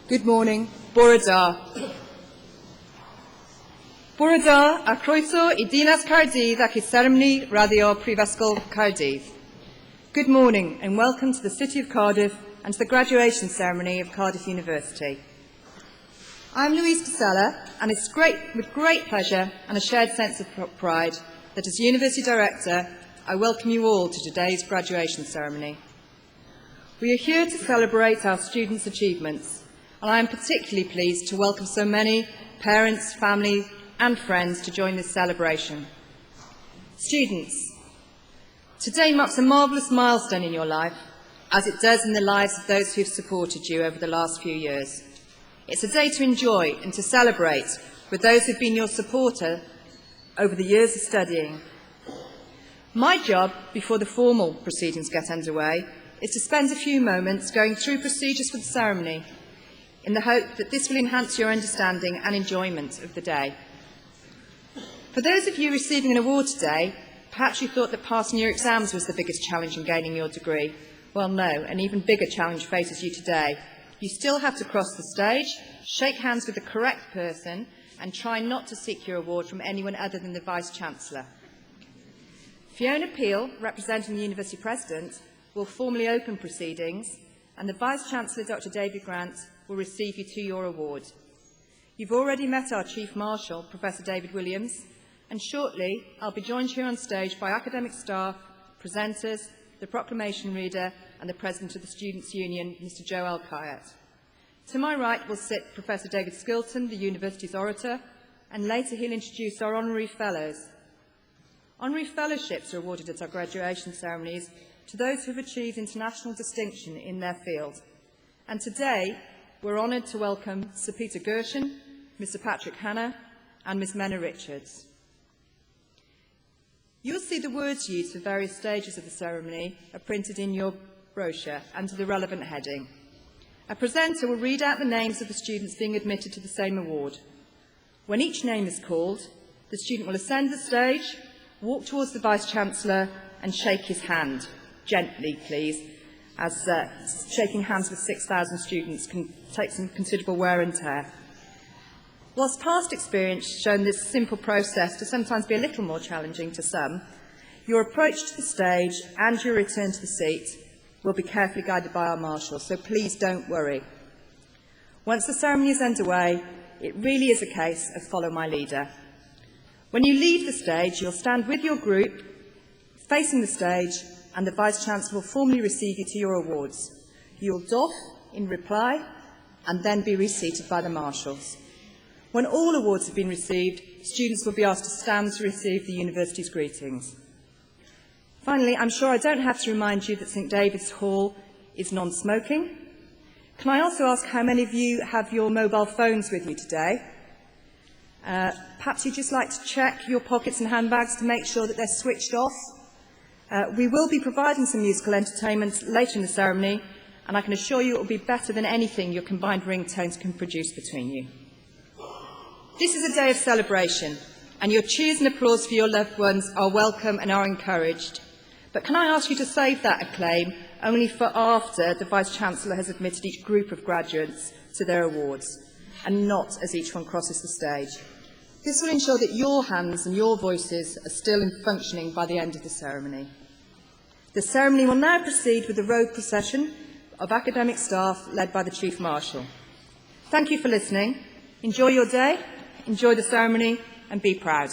Good morning. Bore da. Bore da a croeso I dinas Cardiff ac I ceremony radio Prifysgol Cardiff. Good morning and welcome to the City of Cardiff and to the graduation ceremony of Cardiff University. I'm Louise Casella, and it's with great pleasure and a shared sense of pride that as University Director I welcome you all to today's graduation ceremony. We are here to celebrate our students' achievements, and I am particularly pleased to welcome so many parents, family and friends to join this celebration. Students, today marks a marvellous milestone in your life, as it does in the lives of those who have supported you over the last few years. It's a day to enjoy and to celebrate with those who have been your supporter over the years of studying. My job, before the formal proceedings get underway, is to spend a few moments going through procedures for the ceremony in the hope that this will enhance your understanding and enjoyment of the day. For those of you receiving an award today, perhaps you thought that passing your exams was the biggest challenge in gaining your degree. Well, no, an even bigger challenge faces you today. You still have to cross the stage, shake hands with the correct person, and try not to seek your award from anyone other than the Vice-Chancellor. Fiona Peel, representing the University President, will formally open proceedings, and the Vice-Chancellor, Dr. David Grant, will receive you to your award. You've already met our Chief Marshal, Professor David Williams, and shortly I'll be joined here on stage by academic staff, presenters, the proclamation reader, and the President of the Students' Union, Mr. Joe Alkayat. To my right will sit Professor David Skilton, the University's orator, and later he'll introduce our Honorary Fellows. Honorary Fellowships are awarded at our graduation ceremonies to those who have achieved international distinction in their field. And today, we're honoured to welcome Sir Peter Gershon, Mr. Patrick Hanna, and Ms. Menna Richards. You'll see the words used for various stages of the ceremony are printed in your brochure under the relevant heading. A presenter will read out the names of the students being admitted to the same award. When each name is called, the student will ascend the stage, walk towards the Vice-Chancellor and shake his hand. Gently, please, as shaking hands with 6,000 students can take some considerable wear and tear. Whilst past experience has shown this simple process to sometimes be a little more challenging to some, your approach to the stage and your return to the seat will be carefully guided by our marshal, so please don't worry. Once the ceremony is underway, it really is a case of follow my leader. When you leave the stage, you'll stand with your group, facing the stage, and the Vice-Chancellor will formally receive you to your awards. You'll doff in reply and then be reseated by the marshals. When all awards have been received, students will be asked to stand to receive the University's greetings. Finally, I'm sure I don't have to remind you that St David's Hall is non-smoking. Can I also ask how many of you have your mobile phones with you today? Perhaps you'd just like to check your pockets and handbags to make sure that they're switched off. We will be providing some musical entertainment later in the ceremony, and I can assure you it will be better than anything your combined ringtones can produce between you. This is a day of celebration, and your cheers and applause for your loved ones are welcome and are encouraged. But can I ask you to save that acclaim only for after the Vice-Chancellor has admitted each group of graduates to their awards, and not as each one crosses the stage. This will ensure that your hands and your voices are still functioning by the end of the ceremony. The ceremony will now proceed with the road procession of academic staff led by the Chief Marshal. Thank you for listening. Enjoy your day, enjoy the ceremony, and be proud.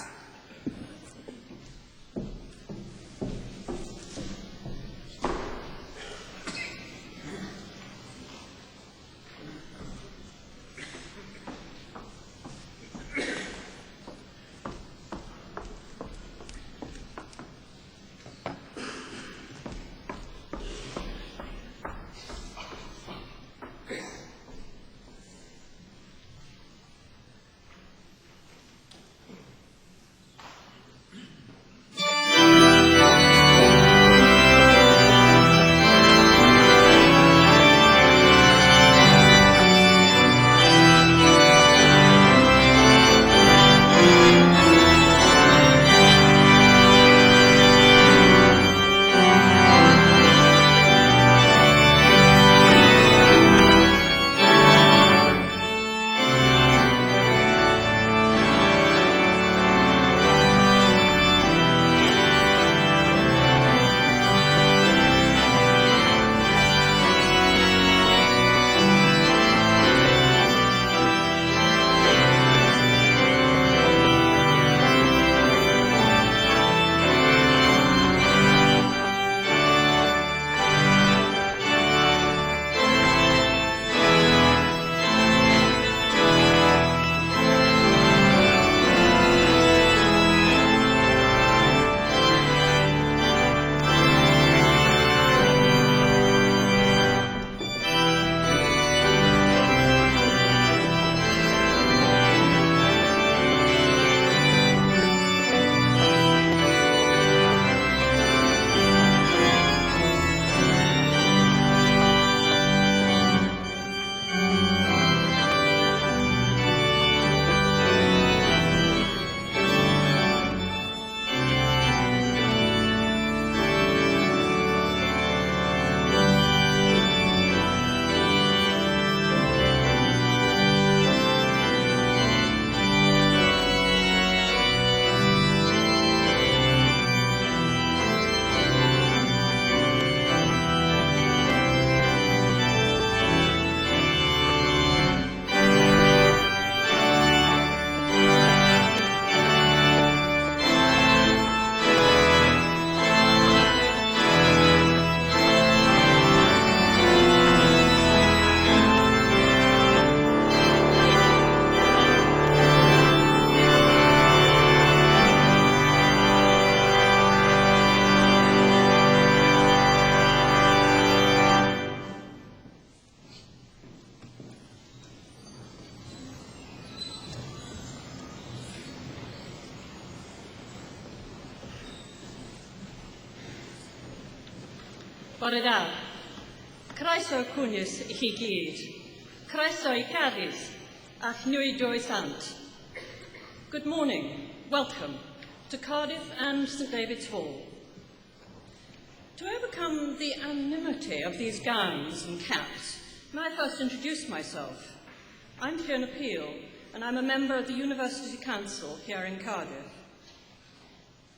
Bore da. Croeso cwnis I chi gyd. Croeso I Cardiff ac niweidio I sant. Good morning. Welcome to Cardiff and St David's Hall. To overcome the anonymity of these gowns and caps, may I first introduce myself. I'm Fiona Peel, and I'm a member of the University Council here in Cardiff.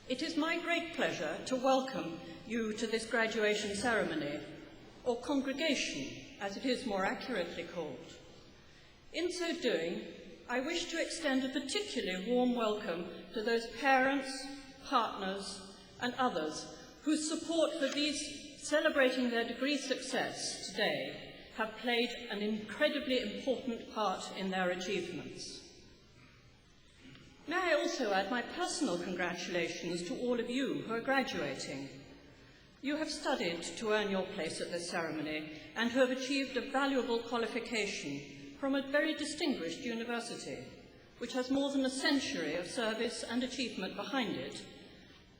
It is my great pleasure to welcome you to this graduation ceremony, or congregation, as it is more accurately called. In so doing, I wish to extend a particularly warm welcome to those parents, partners, and others whose support for these celebrating their degree success today have played an incredibly important part in their achievements. May I also add my personal congratulations to all of you who are graduating. You have studied to earn your place at this ceremony and who have achieved a valuable qualification from a very distinguished university, which has more than a century of service and achievement behind it,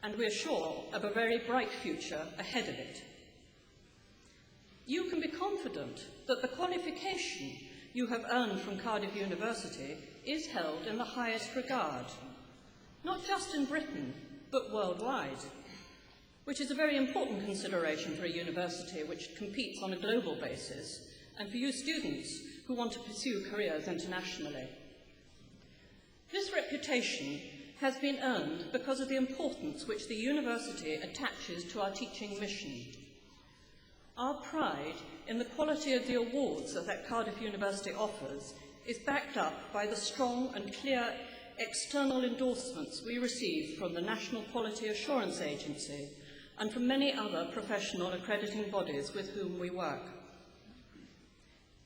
and we're sure of a very bright future ahead of it. You can be confident that the qualification you have earned from Cardiff University is held in the highest regard, not just in Britain, but worldwide, which is a very important consideration for a university which competes on a global basis, and for you students who want to pursue careers internationally. This reputation has been earned because of the importance which the university attaches to our teaching mission. Our pride in the quality of the awards that Cardiff University offers is backed up by the strong and clear external endorsements we receive from the National Quality Assurance Agency and from many other professional accrediting bodies with whom we work.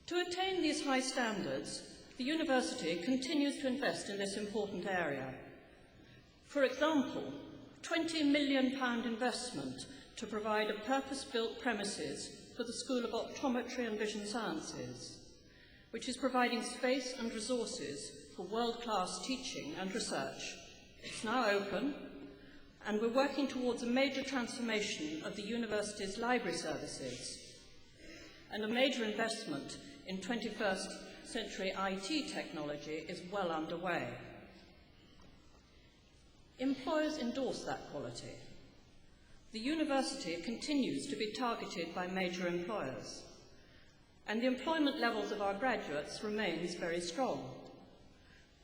To attain these high standards, the university continues to invest in this important area. For example, £20 million investment to provide a purpose-built premises for the School of Optometry and Vision Sciences, which is providing space and resources for world-class teaching and research. It's now open, and we're working towards a major transformation of the university's library services, and a major investment in 21st century IT technology is well underway. Employers endorse that quality. The university continues to be targeted by major employers, and the employment levels of our graduates remains very strong.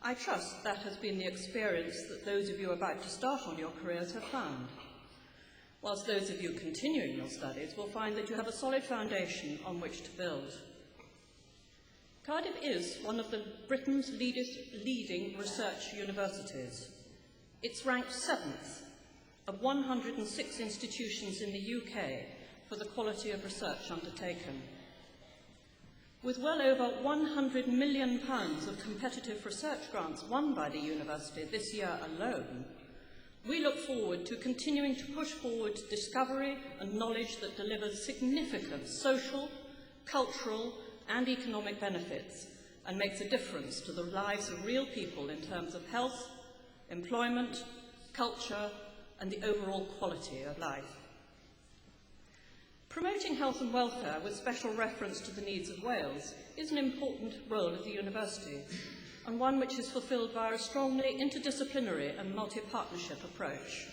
I trust that has been the experience that those of you about to start on your careers have found, whilst those of you continuing your studies will find that you have a solid foundation on which to build. Cardiff is one of Britain's leading research universities. It's ranked 7th of 106 institutions in the UK for the quality of research undertaken. With well over £100 million of competitive research grants won by the university this year alone, we look forward to continuing to push forward discovery and knowledge that delivers significant social, cultural, and economic benefits and makes a difference to the lives of real people in terms of health, employment, culture, and the overall quality of life. Promoting health and welfare with special reference to the needs of Wales is an important role of the university, and one which is fulfilled via a strongly interdisciplinary and multi-partnership approach.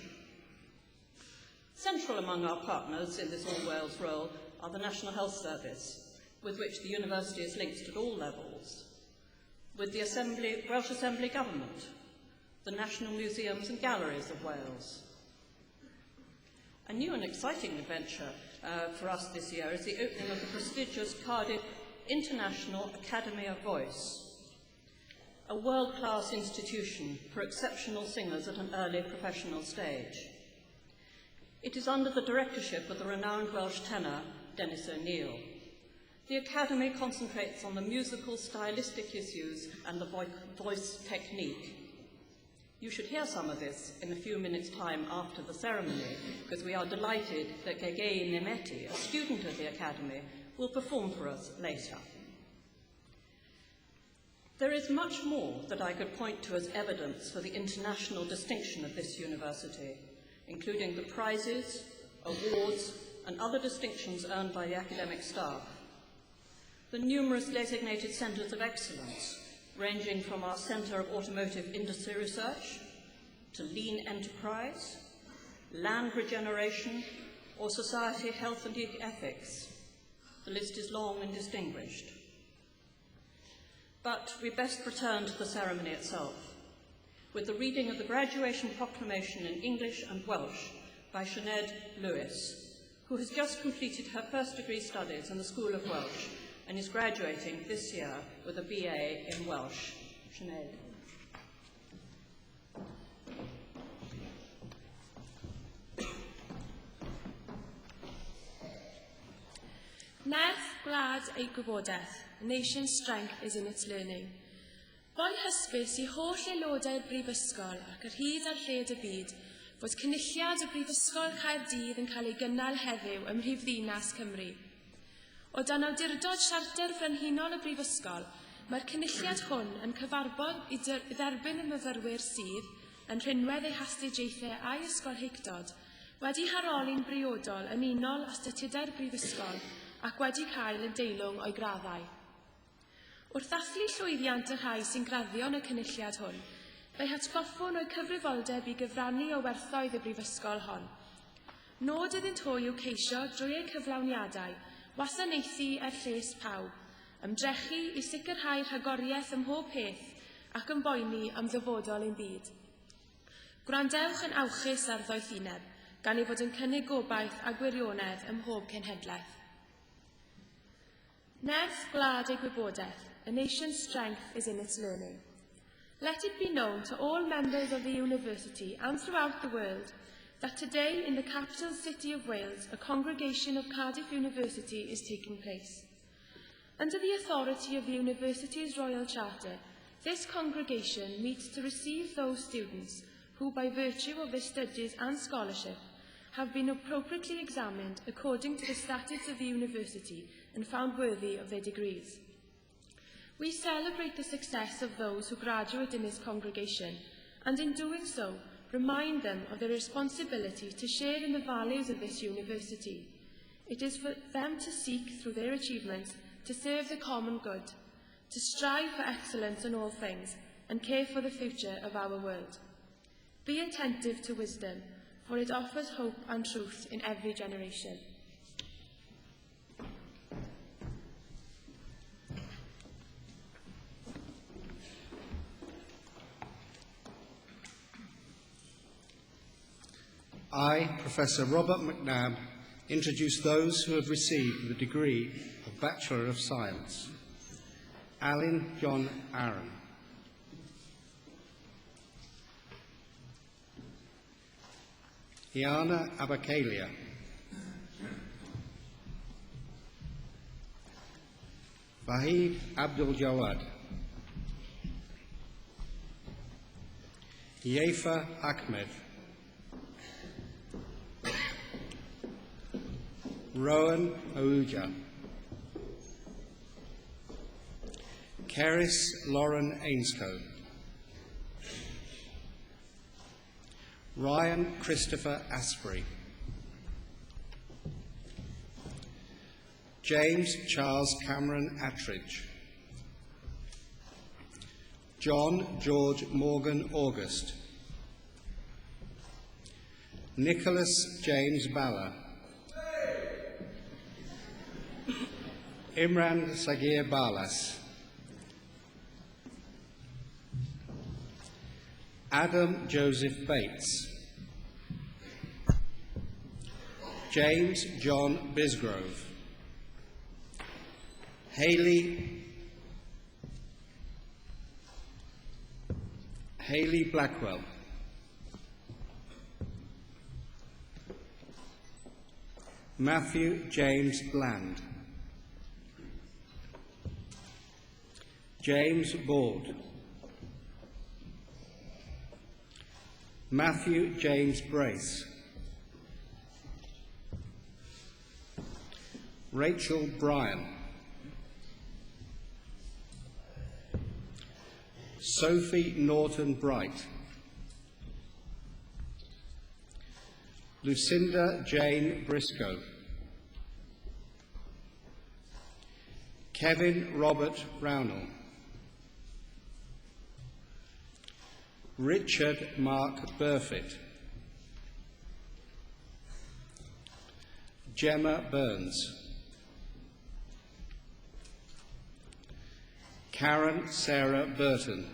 Central among our partners in this All Wales role are the National Health Service, with which the university is linked at all levels, with the Welsh Assembly Government, the National Museums and Galleries of Wales. A new and exciting adventure for us this year is the opening of the prestigious Cardiff International Academy of Voice, a world-class institution for exceptional singers at an early professional stage. It is under the directorship of the renowned Welsh tenor, Dennis O'Neill. The Academy concentrates on the musical stylistic issues and the voice technique. You should hear some of this in a few minutes' time after the ceremony, because we are delighted that Gegei Nemeti, a student of the Academy, will perform for us later. There is much more that I could point to as evidence for the international distinction of this university, including the prizes, awards, and other distinctions earned by the academic staff. The numerous designated centres of excellence, ranging from our Centre of Automotive Industry Research to Lean Enterprise, Land Regeneration, or Society, Health and Ethics. The list is long and distinguished. But we best return to the ceremony itself, with the reading of the graduation proclamation in English and Welsh by Sinead Lewis, who has just completed her first degree studies in the School of Welsh and is graduating this year with a BA in Welsh. Sinead. Nerth gwlad ei gwybodaeth, a nation's strength is in its learning. Boi hysbys I holl aelodau'r Brifysgol ac ar hyd ar lled y byd fod cynulliad y Brifysgol Caerdydd yn cael ei gynnal heddiw ym Mhrifddinas Cymru. O dan awdurdod siarter frenhinol y Brifysgol, mae'r cynulliad hwn yn cyfarbod I dderbyn y myfyrwyr sydd, yn rhinwedd eu hastudiaethau a'i ysgolheictod, wedi haroli'n briodol yn unol â statudau'r Brifysgol ac wedi cael yn deilwng o'i graddau. Wrth ddathlu llwyddiant y rhai sy'n graddio yn y cynulliad hwn, fe'i hatgoffwn o'i cyfrifoldeb I gyfrannu o werthoedd y Brifysgol hon. Nod iddynt hwy yw ceisio drwy eu cyflawniadau, wasanaethu lles pawb, ymdrechu I sicrhau rhagoriaeth ym mhob peth ac yn boeni am ddyfodol ein byd. Gwrandewch yn awchus ar ddoethineb, gan ei fod yn cynnig gobaith a gwirionedd ym mhob cenhedlaeth. Nerth gwlad ei gwybodaeth, a nation's strength is in its learning. Let it be known to all members of the university and throughout the world that today in the capital city of Wales, a congregation of Cardiff University is taking place. Under the authority of the university's Royal Charter, this congregation meets to receive those students who, by virtue of their studies and scholarship, have been appropriately examined according to the statutes of the university and found worthy of their degrees. We celebrate the success of those who graduate in this congregation, and in doing so, remind them of their responsibility to share in the values of this university. It is for them to seek, through their achievements, to serve the common good, to strive for excellence in all things, and care for the future of our world. Be attentive to wisdom, for it offers hope and truth in every generation. I, Professor Robert McNabb, introduce those who have received the degree of Bachelor of Science. Alan John Aaron. Iana Abakalia. Vahid Abdul Jawad. Yefa Ahmed. Rowan Aouja. Keris Lauren Ainscoe. Ryan Christopher Asprey. James Charles Cameron Attridge. John George Morgan August. Nicholas James Balla. Imran Sagir Balas. Adam Joseph Bates. James John Bisgrove. Hayley Blackwell. Matthew James Bland. James Bald. Matthew James Brace. Rachel Bryan. Sophie Norton Bright. Lucinda Jane Briscoe. Kevin Robert Brownell, Richard Mark Burfitt, Gemma Burns, Karen Sarah Burton,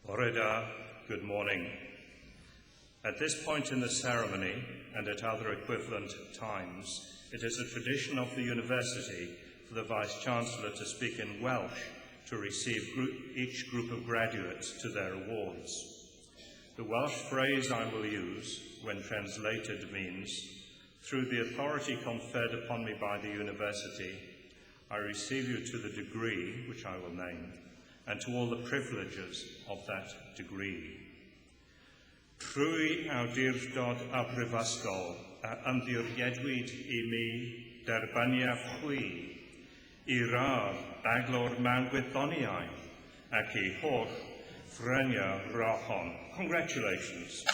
Orida, good morning. At this point in the ceremony, and at other equivalent times, it is a tradition of the University for the Vice-Chancellor to speak in Welsh to receive each group of graduates to their awards. The Welsh phrase I will use, when translated, means, "Through the authority conferred upon me by the University, I receive you to the degree, which I will name, and to all the privileges of that degree. Trwy awdurdod a brifysgol a ymddiriedwyd I mi derbaniaeth chwi I radd baglor mewn gwyddoniaeth ac I holl ffreniau rahon." Congratulations.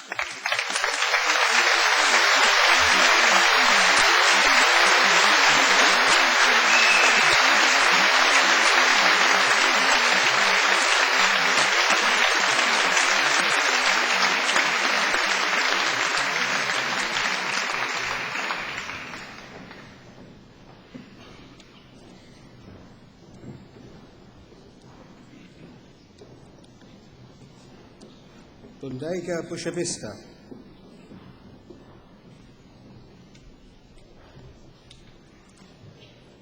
Bundega Bushavista,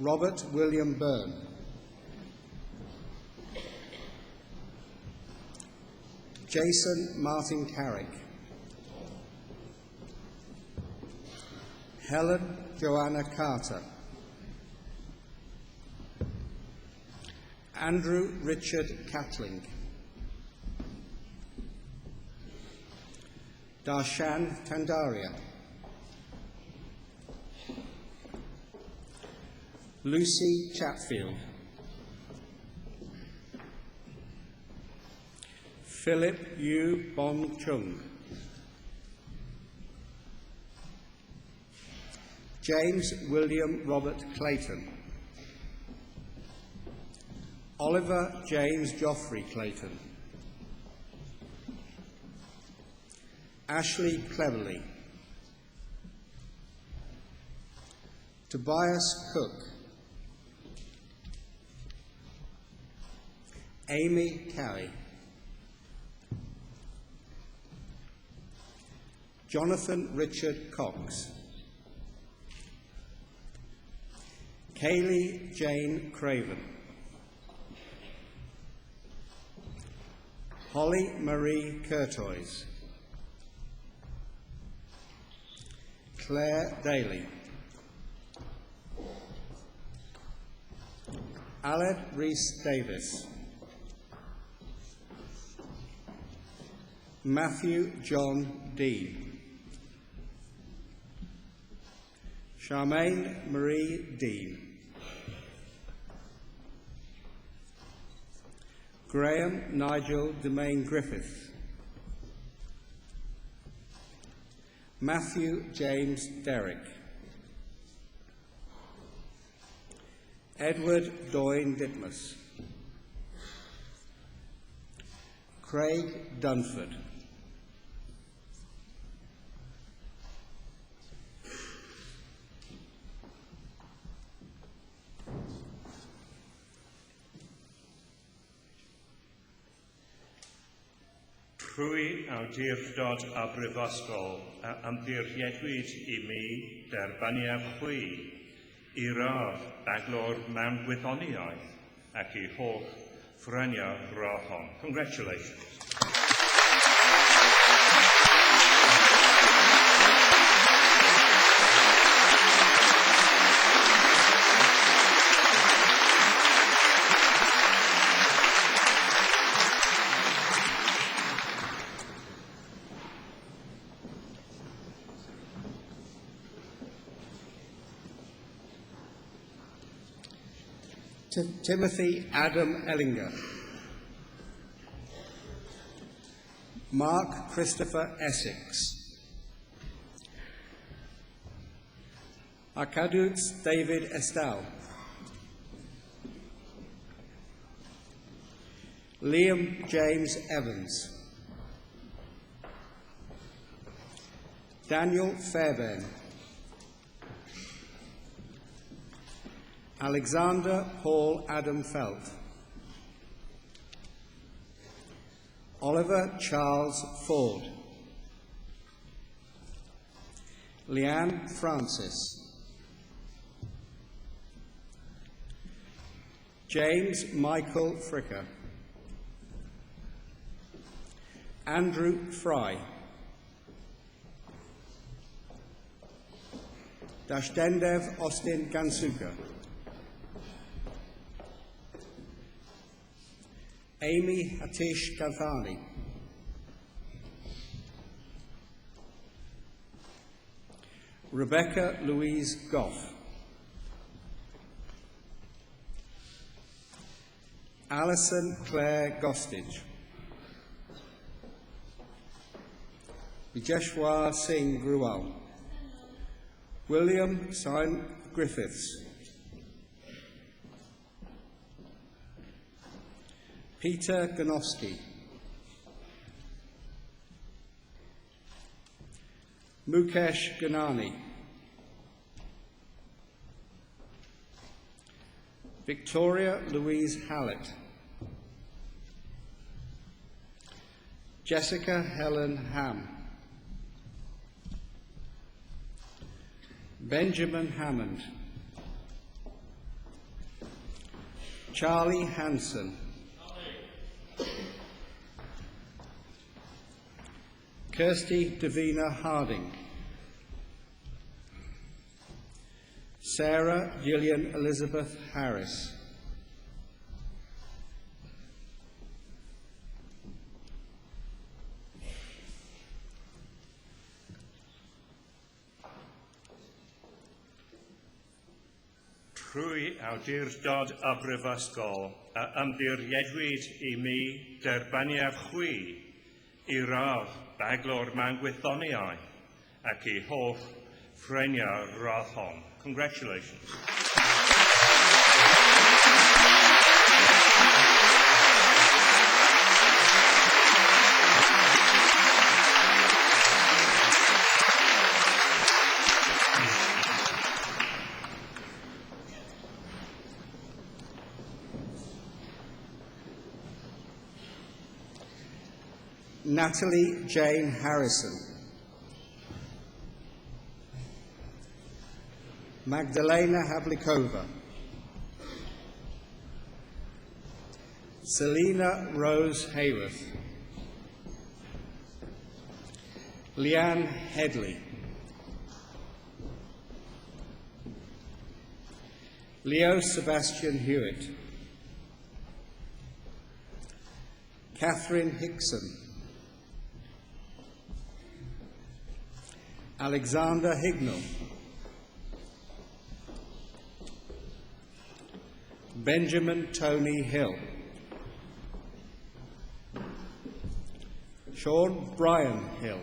Robert William Byrne, Jason Martin Carrick, Helen Joanna Carter, Andrew Richard Catling, Darshan Tandaria, Lucy Chatfield, Philip Yu Bong Chung, James William Robert Clayton, Oliver James Geoffrey Clayton, Ashley Cleverly, Tobias Cook, Amy Carey, Jonathan Richard Cox, Kaylee Jane Craven, Holly Marie Curtois, Claire Daly, Aled Rees Davis, Matthew John Dean, Charmaine Marie Dean, Graham Nigel Demain Griffith, Matthew James Derrick, Edward Doyne Ditmas, Craig Dunford, Trwy awdurdod a brifysgol a ymddiriedwyd I mi derbaniaeth chwi I radd baglor mewn gwyddoniaeth ac I holl ffreniau rahon. Congratulations. Timothy Adam Ellinger, Mark Christopher Essex. Arcaduts David Estal. Liam James Evans. Daniel Fairbairn. Alexander Paul Adam Felt. Oliver Charles Ford. Leanne Francis. James Michael Fricker. Andrew Fry. Dashtendev Austin Gansuka. Amy Atish Galfani. Rebecca Louise Goff. Alison Claire Gostage. Vijeshwar Singh Gruwal. William Simon Griffiths. Peter Ganowski. Mukesh Ganani. Victoria Louise Hallett. Jessica Helen Ham. Benjamin Hammond. Charlie Hanson. Kirsty Davina Harding. Sarah Gillian Elizabeth Harris. Trwy awdurdod y Brifysgol, ymddiriedwyd I mi derbaniad chwi I radd baglor mewn gwythoniau ac I hoff ffreniau radd hon. Congratulations. Natalie Jane Harrison. Magdalena Havlikova. Selena Rose Hayworth. Leanne Headley. Leo Sebastian Hewitt. Catherine Hickson. Alexander Hignell. Benjamin Tony Hill. Sean Brian Hill.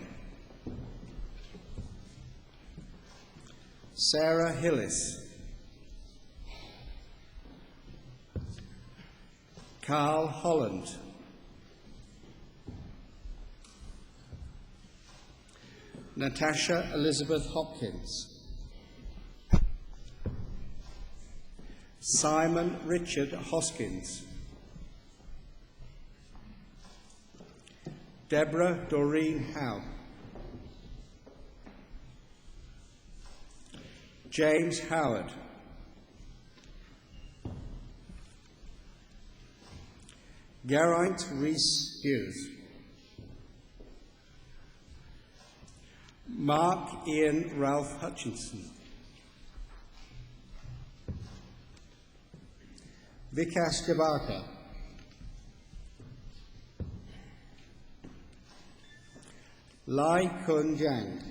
Sarah Hillis. Carl Holland. Natasha Elizabeth Hopkins. Simon Richard Hoskins. Deborah Doreen Howe. James Howard. Geraint Rees Hughes. Mark Ian Ralph Hutchinson. Vikas Jabaka. Lai Kun Jang.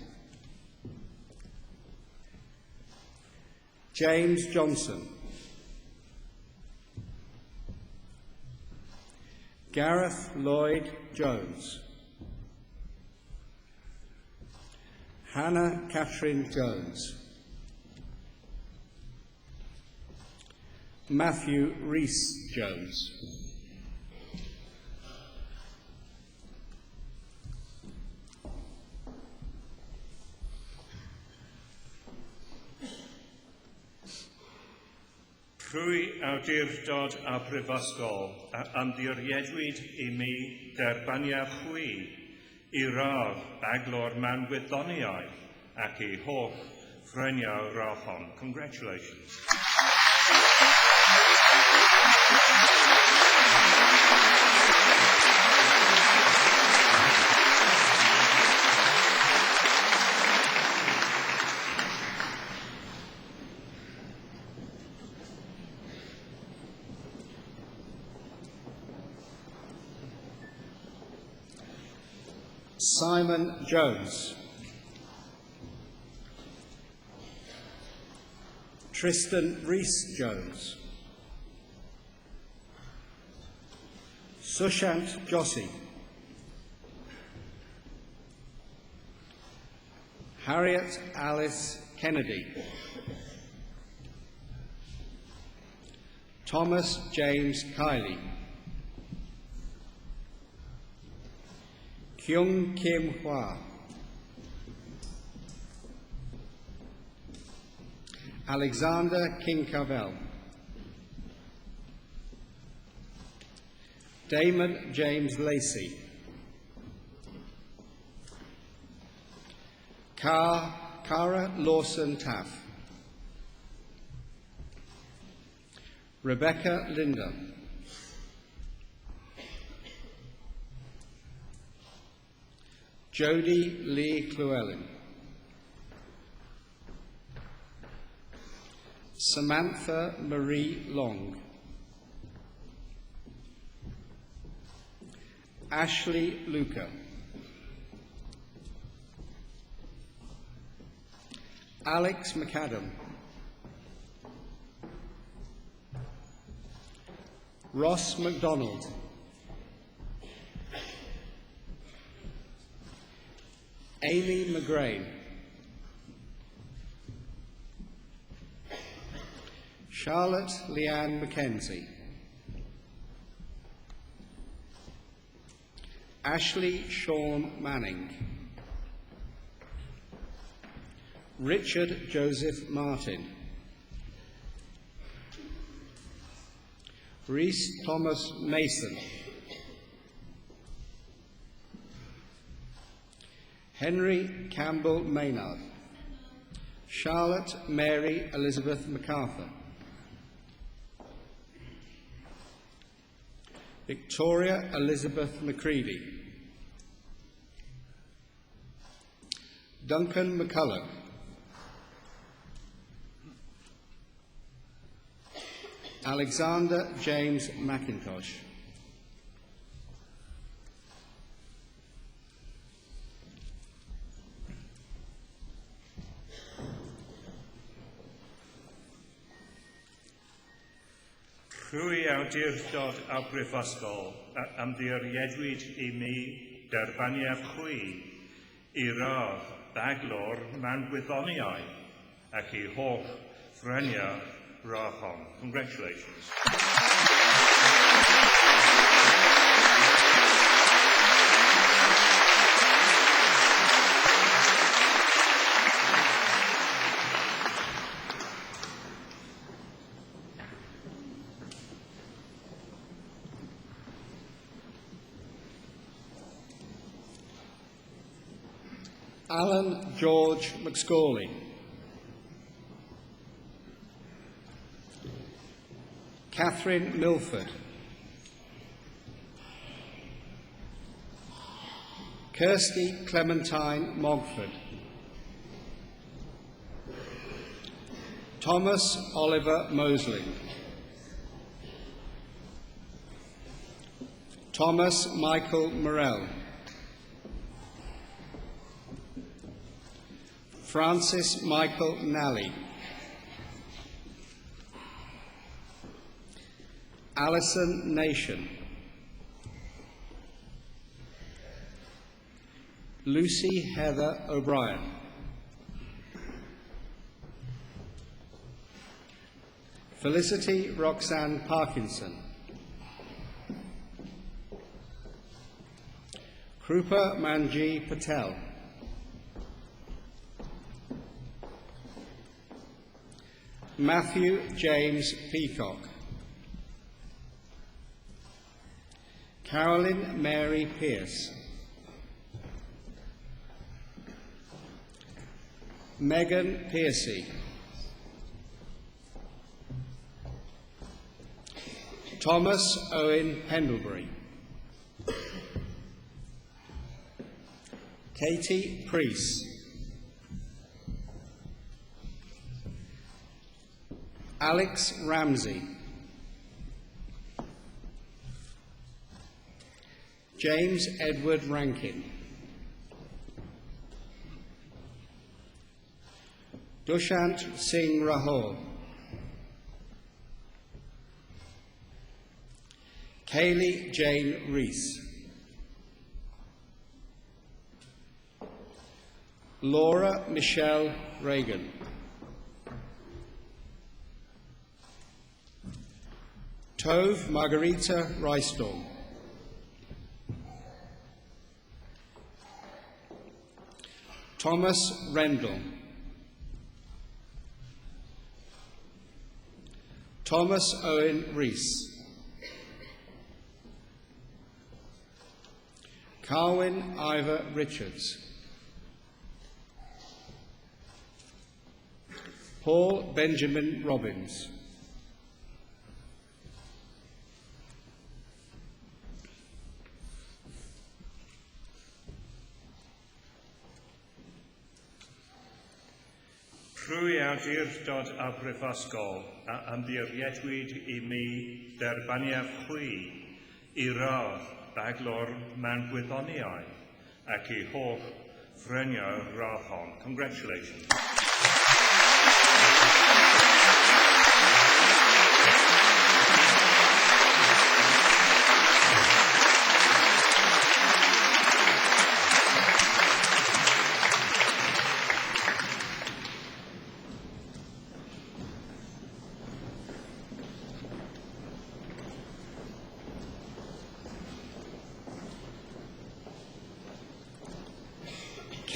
James Johnson. Gareth Lloyd Jones. Hannah Catherine Jones. Matthew Rees Jones. Trwy awdurdod a brifysgol a ymddiriedwyd I mi derbaniad chwi I radd baglor manwyddoniau ac I holl ffreniau rachon. Congratulations. Simon Jones. Tristan Rees Jones. Sushant Jossi. Harriet Alice Kennedy. Thomas James Kiley. Kyung Kim Hwa. Alexander King Cavell. Damon James Lacey. Cara Lawson Taff. Rebecca Linda. Jodie Lee Llewellyn. Samantha Marie Long. Ashley Luca. Alex McAdam. Ross MacDonald. Amy McGrain. Charlotte Leanne Mackenzie. Ashley Sean Manning. Richard Joseph Martin. Reese Thomas Mason. Henry Campbell Maynard. Charlotte Mary Elizabeth MacArthur. Victoria Elizabeth McCready. Duncan McCulloch. Alexander James McIntosh. Trwy awdurdod a brifysgol a ymddiriedwyd I mi derbaniad chwi I radd baglor manwyddoniau ac I holl ffreniau rachon. Congratulations. Alan George McScorley. Catherine Milford. Kirsty Clementine Mogford. Thomas Oliver Mosley. Thomas Michael Morell. Francis Michael Nally. Alison Nation. Lucy Heather O'Brien. Felicity Roxanne Parkinson. Krupa Manji Patel. Matthew James Peacock. Carolyn Mary Pierce. Megan Piercy. Thomas Owen Pendlebury. Katie Priest. Alex Ramsey. James Edward Rankin. Dushant Singh Rahul. Kaylee Jane Rees. Laura Michelle Reagan. Tove Margarita Rystorm. Thomas Rendell. Thomas Owen Rees. Carwyn Ivor Richards. Paul Benjamin Robbins. Trwy awdurdod a brifysgol a ymddiriedwyd I mi derbaniad chwi I radd baglor mewn gwyddoniau ac I holl ffreniau radd hon. Congratulations.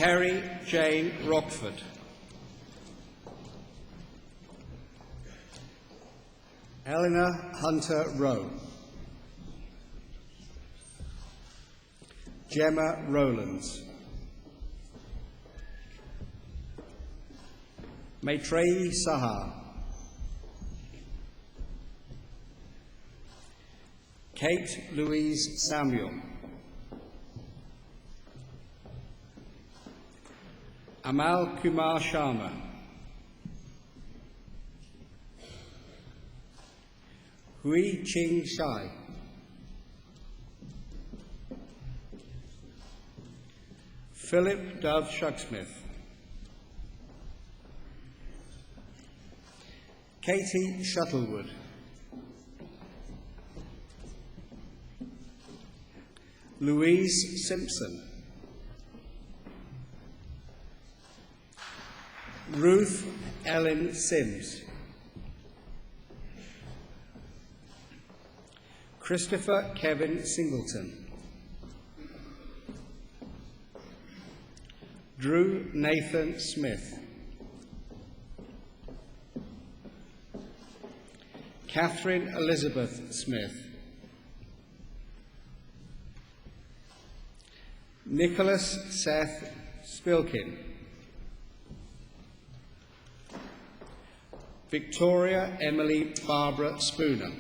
Kerry Jane Rockford. Eleanor Hunter Rowe. Gemma Rowlands. Maitreyi Sahar. Kate Louise Samuel. Amal Kumar Sharma. Hui Ching Shai. Philip Dove Shucksmith. Katie Shuttlewood. Louise Simpson. Ruth Ellen Sims. Christopher Kevin Singleton. Drew Nathan Smith. Catherine Elizabeth Smith. Nicholas Seth Spilkin. Victoria Emily Barbara Spooner.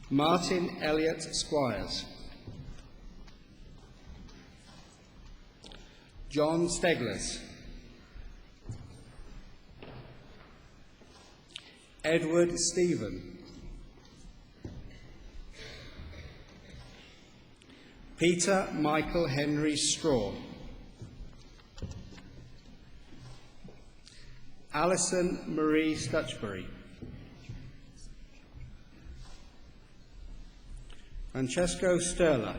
Martin Elliott Squires. John Steglis. Edward Stephen. Peter Michael Henry Straw. Alison Marie Stutchbury. Francesco Sterler.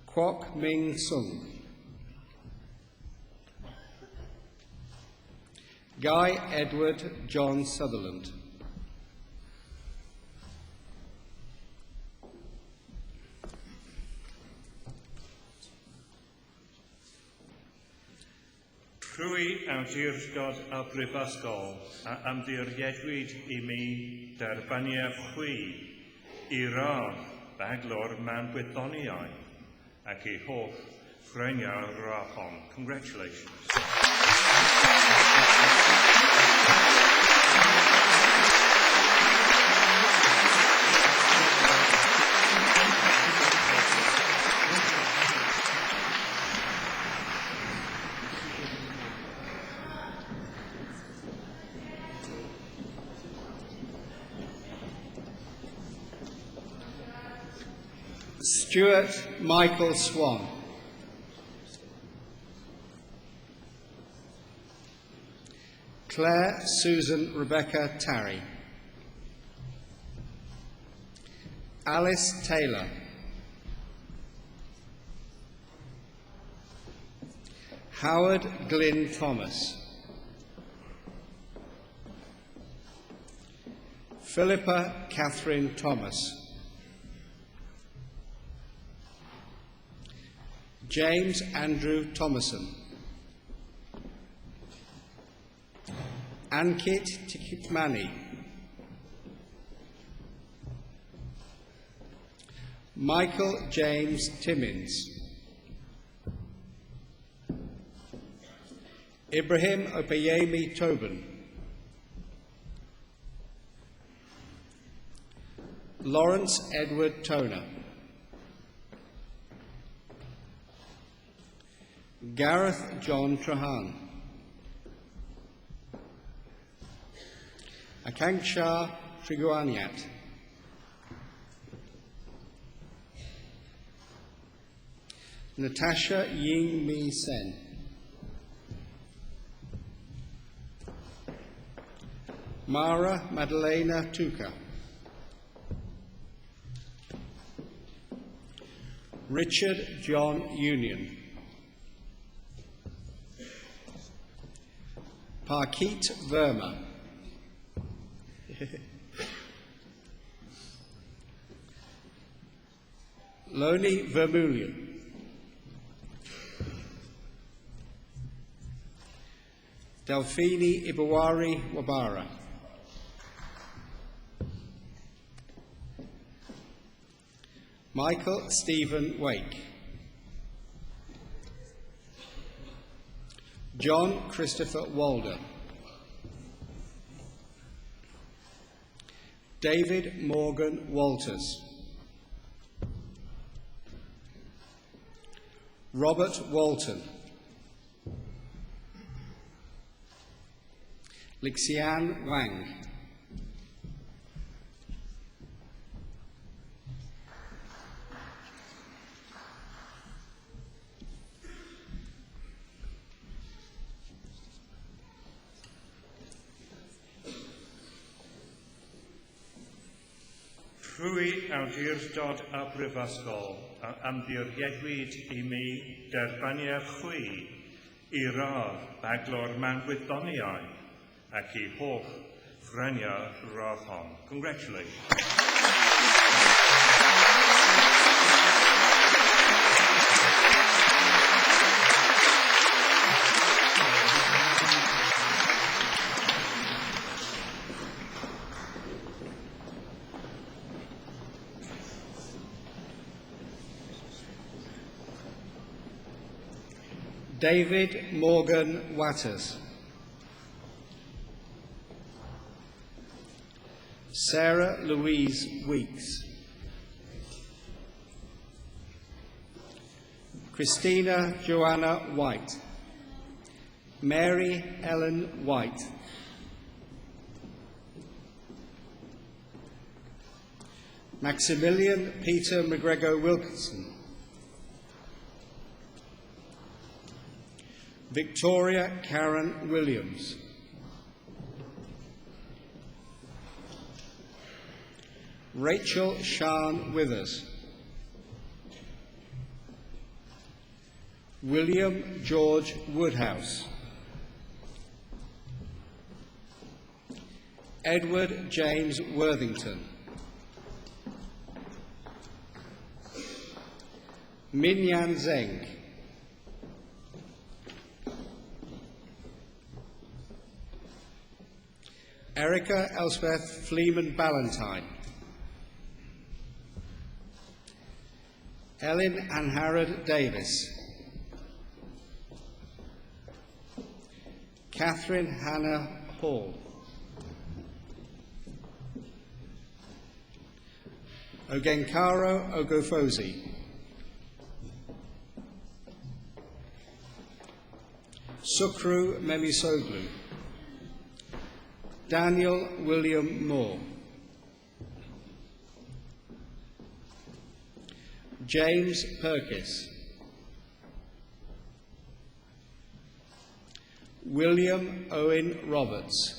Kwok Ming Sung. Guy Edward John Sutherland. Trwy awdurdod a brifysgol a ymddiriedwyd I mi derbaniad chwi I radd baglor mewn gwyddoniau ac I holl ffreniau rahon. Congratulations. Stuart Michael Swan. Claire Susan Rebecca Tarry. Alice Taylor. Howard Glyn Thomas. Philippa Catherine Thomas. James Andrew Thomason. Ankit Tikitmani. Michael James Timmins. Ibrahim Opeyemi Tobin. Lawrence Edward Toner. Gareth John Trahan. Akanksha Triguaniat. Natasha Ying Mi Sen. Mara Madalena Tuka. Richard John Union. Parkeet Verma. Loni Vermeulen. Delphini Ibawari Wabara. Michael Stephen Wake. John Christopher Walder. David Morgan Walters. Robert Walton. Lixian Wang. Trwy awdurdod a brifysgol a ymddiriedwyd I mi derbaniad chwi I radd baglor mewn gwyddoniau ac I holl ffreniau rahon. Congratulations. David Morgan Watters. Sarah Louise Weeks. Christina Joanna White. Mary Ellen White. Maximilian Peter McGregor Wilkinson. Victoria Karen Williams. Rachel Shan Withers. William George Woodhouse. Edward James Worthington. Min Yan Zeng. Erica Elspeth Fleeman Ballantyne. Ellen Anharad Davis. Catherine Hannah Hall. Ogenkaro Ogofozi. Sukru Memisoglu. Daniel William Moore. James Perkis. William Owen Roberts.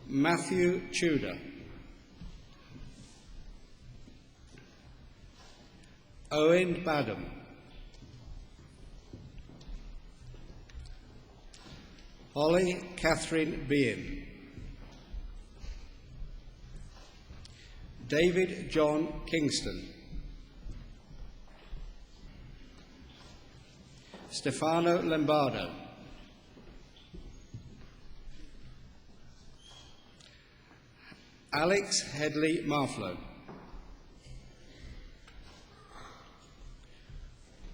Matthew Tudor. Owen Badham. Holly Catherine Bean. David John Kingston. Stefano Lombardo. Alex Headley Marflow.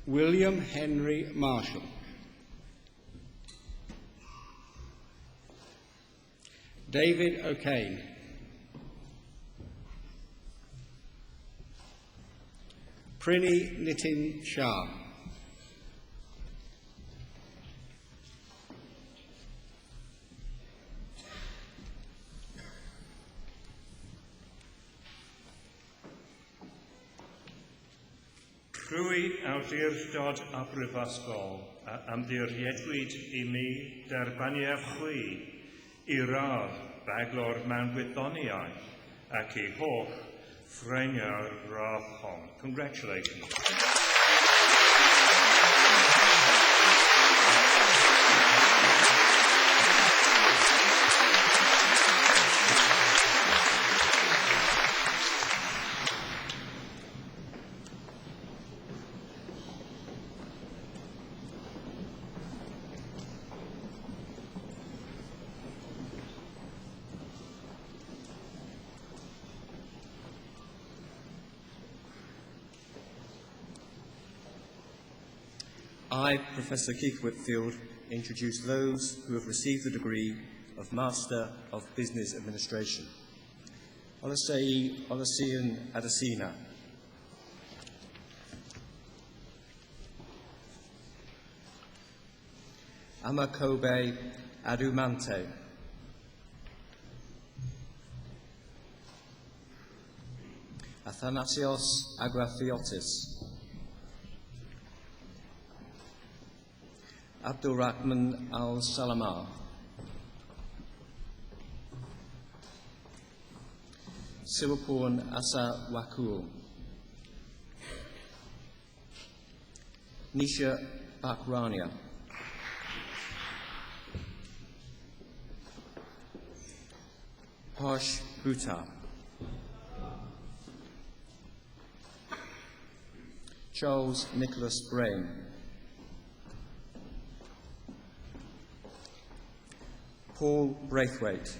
William Henry Marshall. David O'Kane. Prini Nitin Shah. Rwy awdurdod a brifysgol a ymddiriedwyd I mi derbaniad chwi I radd baglor mewn gwyddoniaeth ac I holl ffreniau'r radd hon. Congratulations. I, Professor Keith Whitfield, introduce those who have received the degree of Master of Business Administration. Olasei Olasian Adesina. Amakobe Adumante. Athanasios Agraphiotis. Abdul Rahman Al-Salamah. Siwaporn Asa Wakul. Nisha Bakrania. Harsh Bhuta. Charles Nicholas Brain. Paul Braithwaite.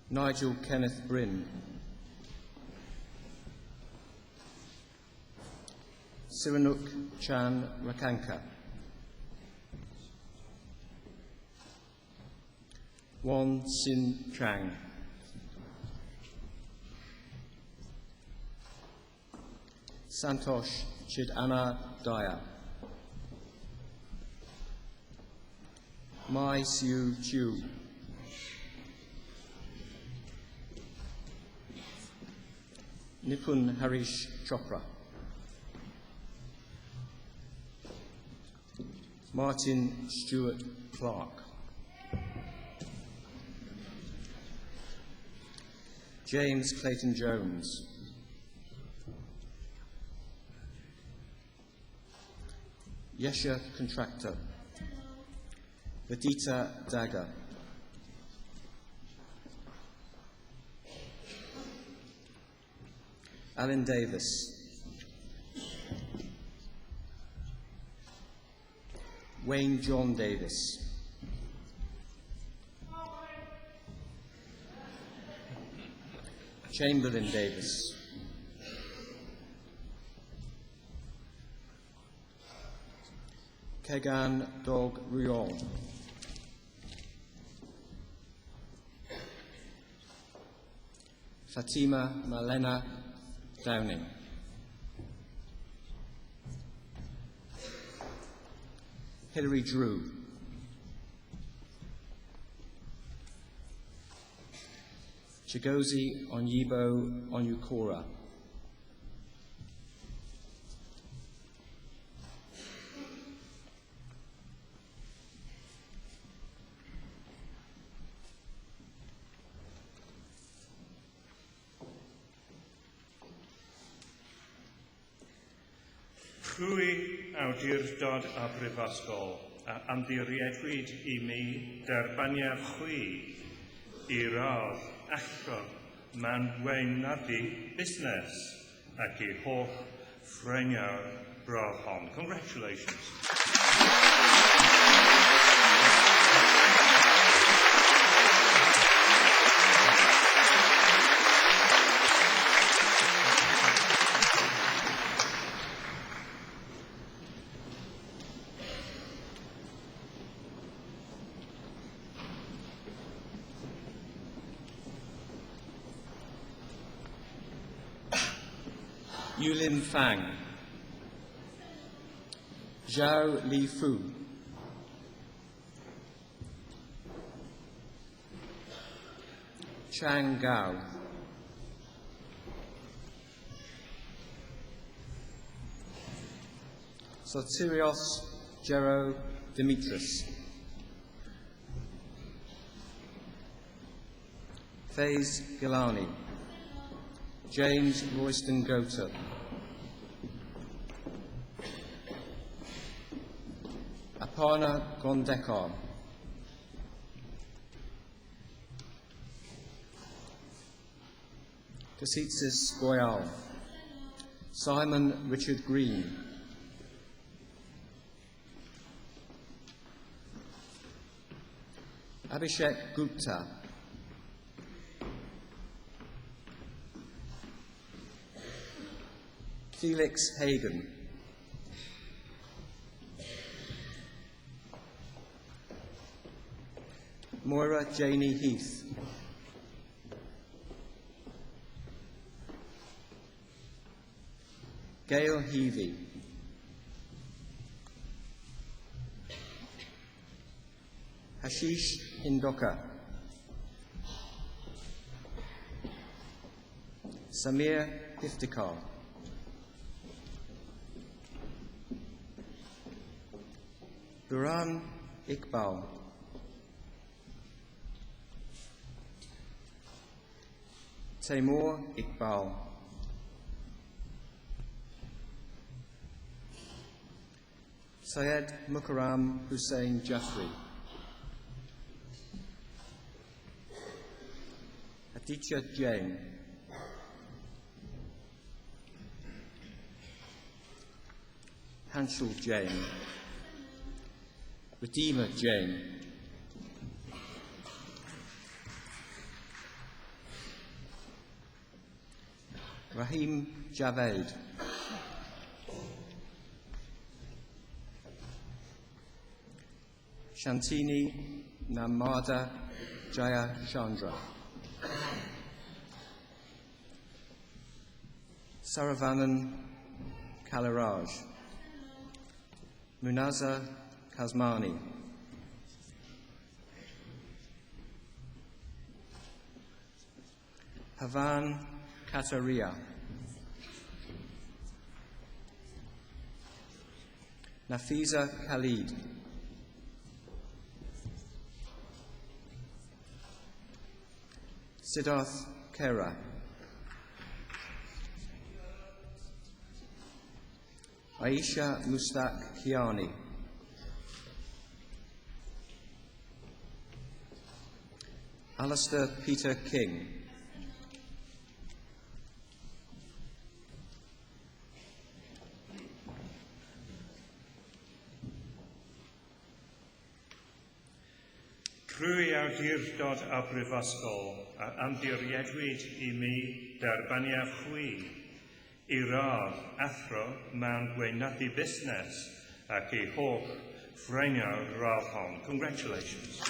Nigel Kenneth Bryn. Siranuk Chan Rakanka. Won Sin Chang. Santosh Chidana Daya. Mai Siu Chiu. Nipun Harish Chopra. Martin Stewart Clark. James Clayton Jones. Yesha Contractor, Vidita Dagger, Alan Davis, Wayne John Davis, Chamberlain Davis, Kegan Dog Ruyon, Fatima Malena Downing, Hilary Drew, Chigozie Onyibo Onyukora, Rwy awdurdod a brifysgol a amddiriedwyd I mi derbaniad chwi I radd athro ma'n weynadu busnes ac I holl ffreniawr braf hon. Congratulations. Yulin Fang, Zhao Li Fu, Chang Gao, Sotirios Gero Dimitris, Faze Gilani, James Royston Gota, Aparna Gondekar, Kasitsis Goyal, Simon Richard Green, Abhishek Gupta, Felix Hagen, Moira Janey Heath, Gail Heavey, Hashish Hindoka, Samir Iftikhar, Buran Iqbal, Taimur Iqbal, Syed Mukarram Hussain Jafri, Aditya Jain, Hanshul Jain, Redeemer Jain, Rahim Javed, Shantini Namada Jaya Chandra, Saravanan Kalaraj, Munaza Kazmani, Havan Kataria, Nafiza Khalid, Siddharth Kera, Aisha Mustaq Kiani, Alistair Peter King, Trwy awdurdod a brifysgol a amddiriedwyd I mi derbaniaf chwi I radd athro mewn gweinyddu busnes ac I holl ffreinio'r radd hon. Congratulations.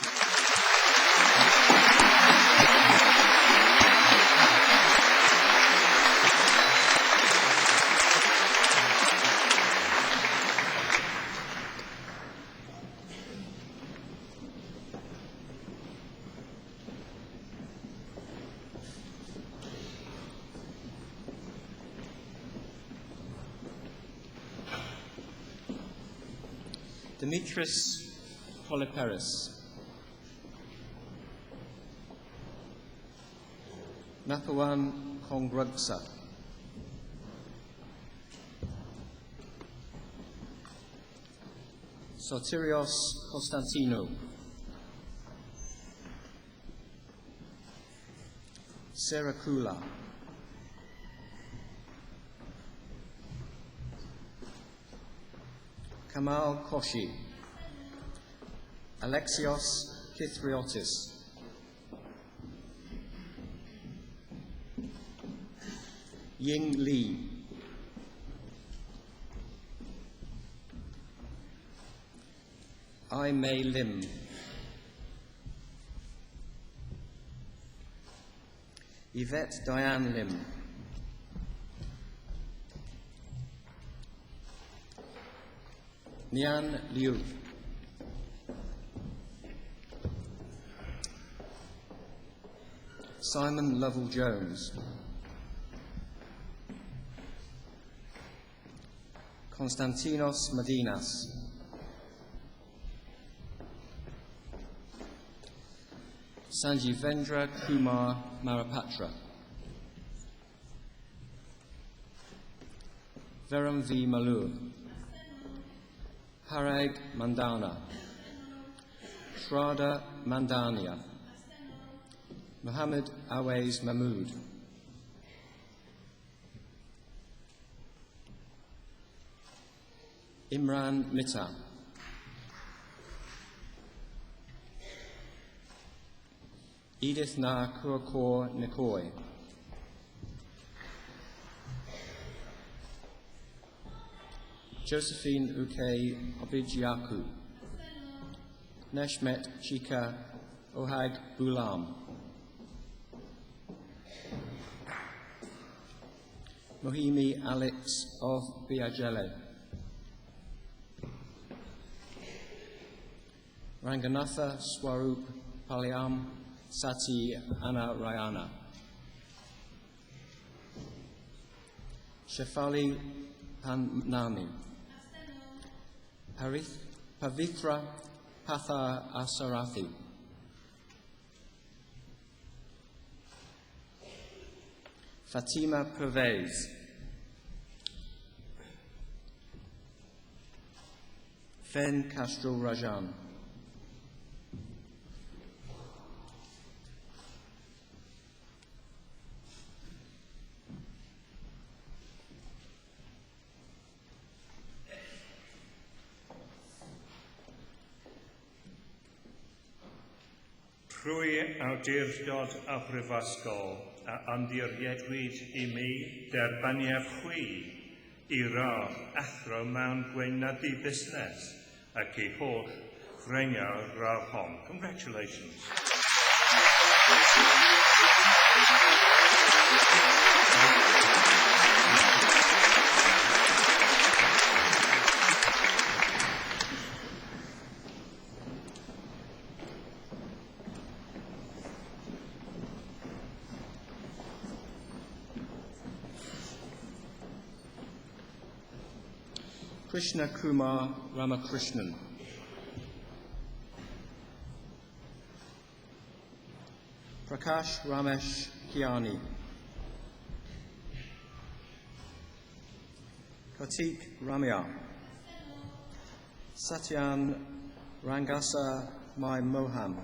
Dimitris Polyperis, Napawan Kongrugsa, Sotirios Konstantinou, Sarah Kula, Kamal Koshi, Alexios Kithriotis, Ying Li, I Mei Lim, Yvette Diane Lim, Nian Liu, Simon Lovell Jones, Konstantinos Medinas, Sanjivendra Kumar Marapatra, Veram V. Malur, Parag Mandana, Shraddha Mandania, Muhammad Awais Mahmood, Imran Mitta, Edith Na Kurakor Nikoi, Josephine Uke Obidjiaku, Neshmet Chika Ohag Bulam, Mohimi Alex of Biagele, Ranganatha Swarup Palyam Sati Anna Rayana, Shefali Pannami, Pavitra Patha Asarathi, Fatima Pervez, Fen Castro Rajan, Trwy awdurdod a brifysgol a amddiriedwyd I mi derbaniaf chwi I radd athro mewn gweinyddu busnes ac I holl ffreinio'r radd hon. Congratulations. Krishna Kumar Ramakrishnan, Prakash Ramesh Kiani, Pratik Ramya, Satyan Rangasa Mai Moham,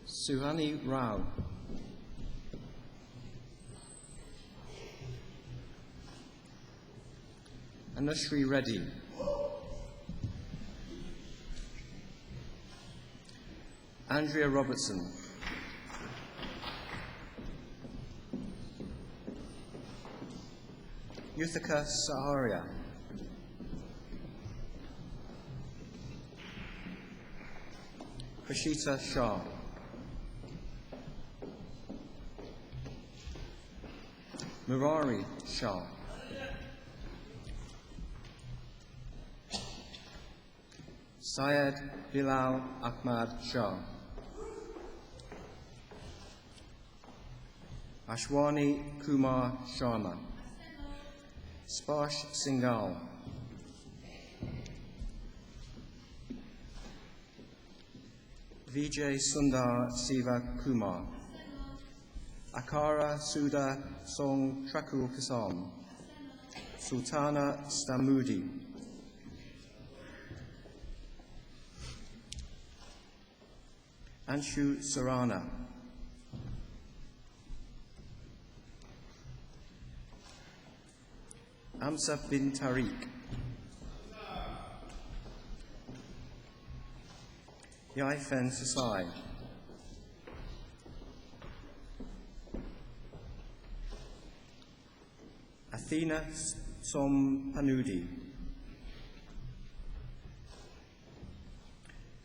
Suhani Rao, Anushri Reddy, Andrea Robertson, Yuthika Saharia, Prashita Shah, Murari Shah, Syed Bilal Ahmad Shah, Ashwani Kumar Sharma, Sparsh Singhal, Vijay Sundar Siva Kumar, Akara Sudha Song Trakul Kasam, Sultana Stamudi, Anshu Sarana, Amsa bin Tariq, Yaifen Sasai, Athena Som Panudi,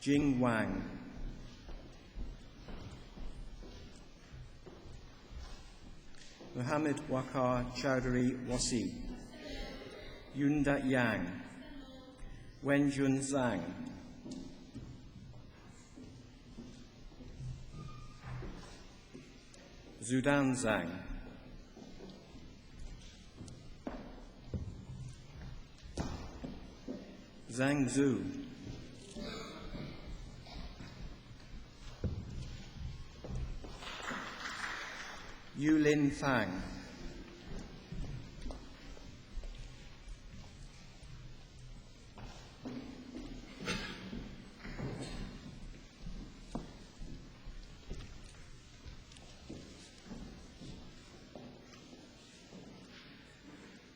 Jing Wang, Muhammad Wakar Chowdhury Wasi, Yunda Yang, Wenjun Zhang, Zudan Zhang, Zhang Zhu, Yulin Fang,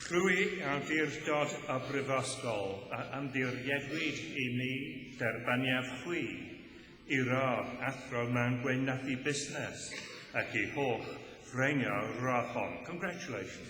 Rwy awdurdod y Brifysgol a ymddiriedwyd I mi derbaniad chwi I radd athro mewn gweinyddu busnes ac I holl freinio radd hon. Congratulations.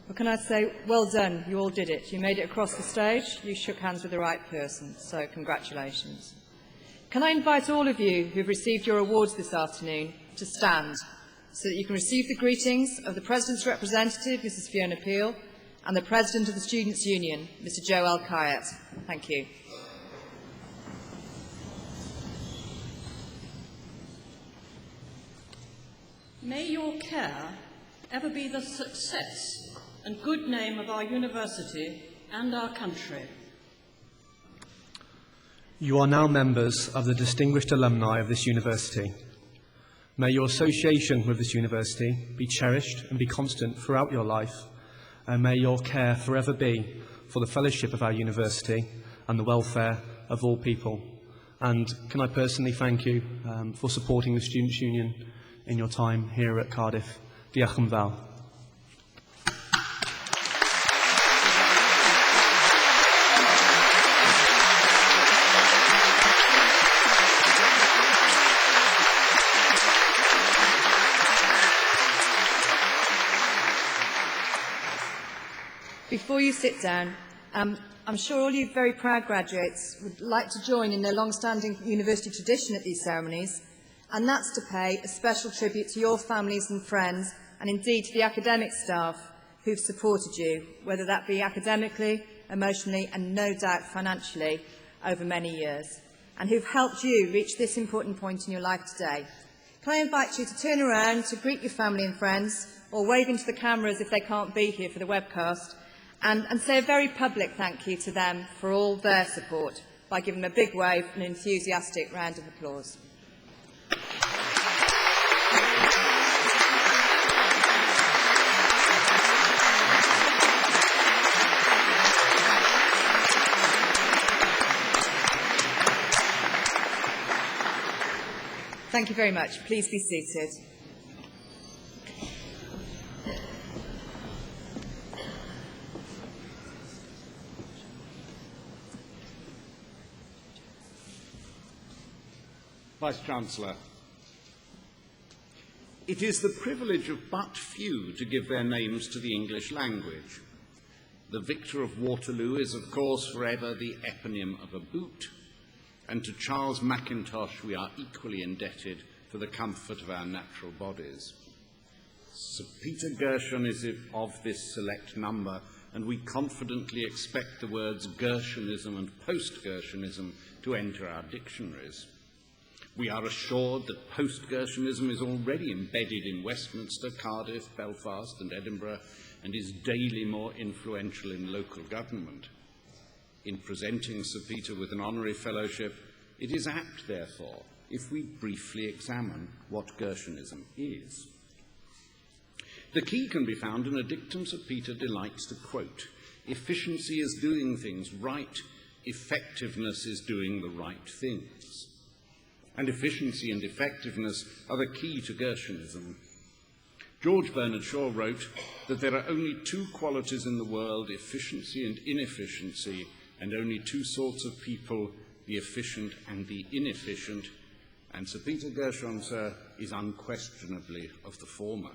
Well, can I say, well done, you all did it. You made it across the stage, you shook hands with the right person, so congratulations. Can I invite all of you who have received your awards this afternoon to stand so that you can receive the greetings of the President's representative, Mrs Fiona Peel, and the President of the Students' Union, Mr Joel Kayat. Thank you. May your care ever be the success and good name of our university and our country. You are now members of the distinguished alumni of this university. May your association with this university be cherished and be constant throughout your life, and may your care forever be for the fellowship of our university and the welfare of all people. And can I personally thank you for supporting the Students' Union in your time here at Cardiff. Diolch yn fawr. before you sit down, I'm sure all you very proud graduates would like to join in their long-standing university tradition at these ceremonies, and that's to pay a special tribute to your families and friends, and indeed to the academic staff who've supported you, whether that be academically, emotionally and no doubt financially over many years, and who've helped you reach this important point in your life today. Can I invite you to turn around to greet your family and friends, or wave into the cameras if they can't be here for the webcast, and say a very public thank you to them for all their support by giving them a big wave and an enthusiastic round of applause. Thank you very much. Please be seated. Vice-Chancellor, it is the privilege of but few to give their names to the English language. The victor of Waterloo is, of course, forever the eponym of a boot, and to Charles Mackintosh we are equally indebted for the comfort of our natural bodies. Sir Peter Gershon is of this select number, and we confidently expect the words Gershonism and post-Gershonism to enter our dictionaries. We are assured that post-Gershonism is already embedded in Westminster, Cardiff, Belfast and Edinburgh, and is daily more influential in local government. In presenting Sir Peter with an honorary fellowship, it is apt, therefore, if we briefly examine what Gershonism is. The key can be found in a dictum Sir Peter delights to quote: "Efficiency is doing things right, effectiveness is doing the right things." And efficiency and effectiveness are the key to Gershonism. George Bernard Shaw wrote that there are only two qualities in the world, efficiency and inefficiency, and only two sorts of people, the efficient and the inefficient, and Sir Peter Gershon, sir, is unquestionably of the former.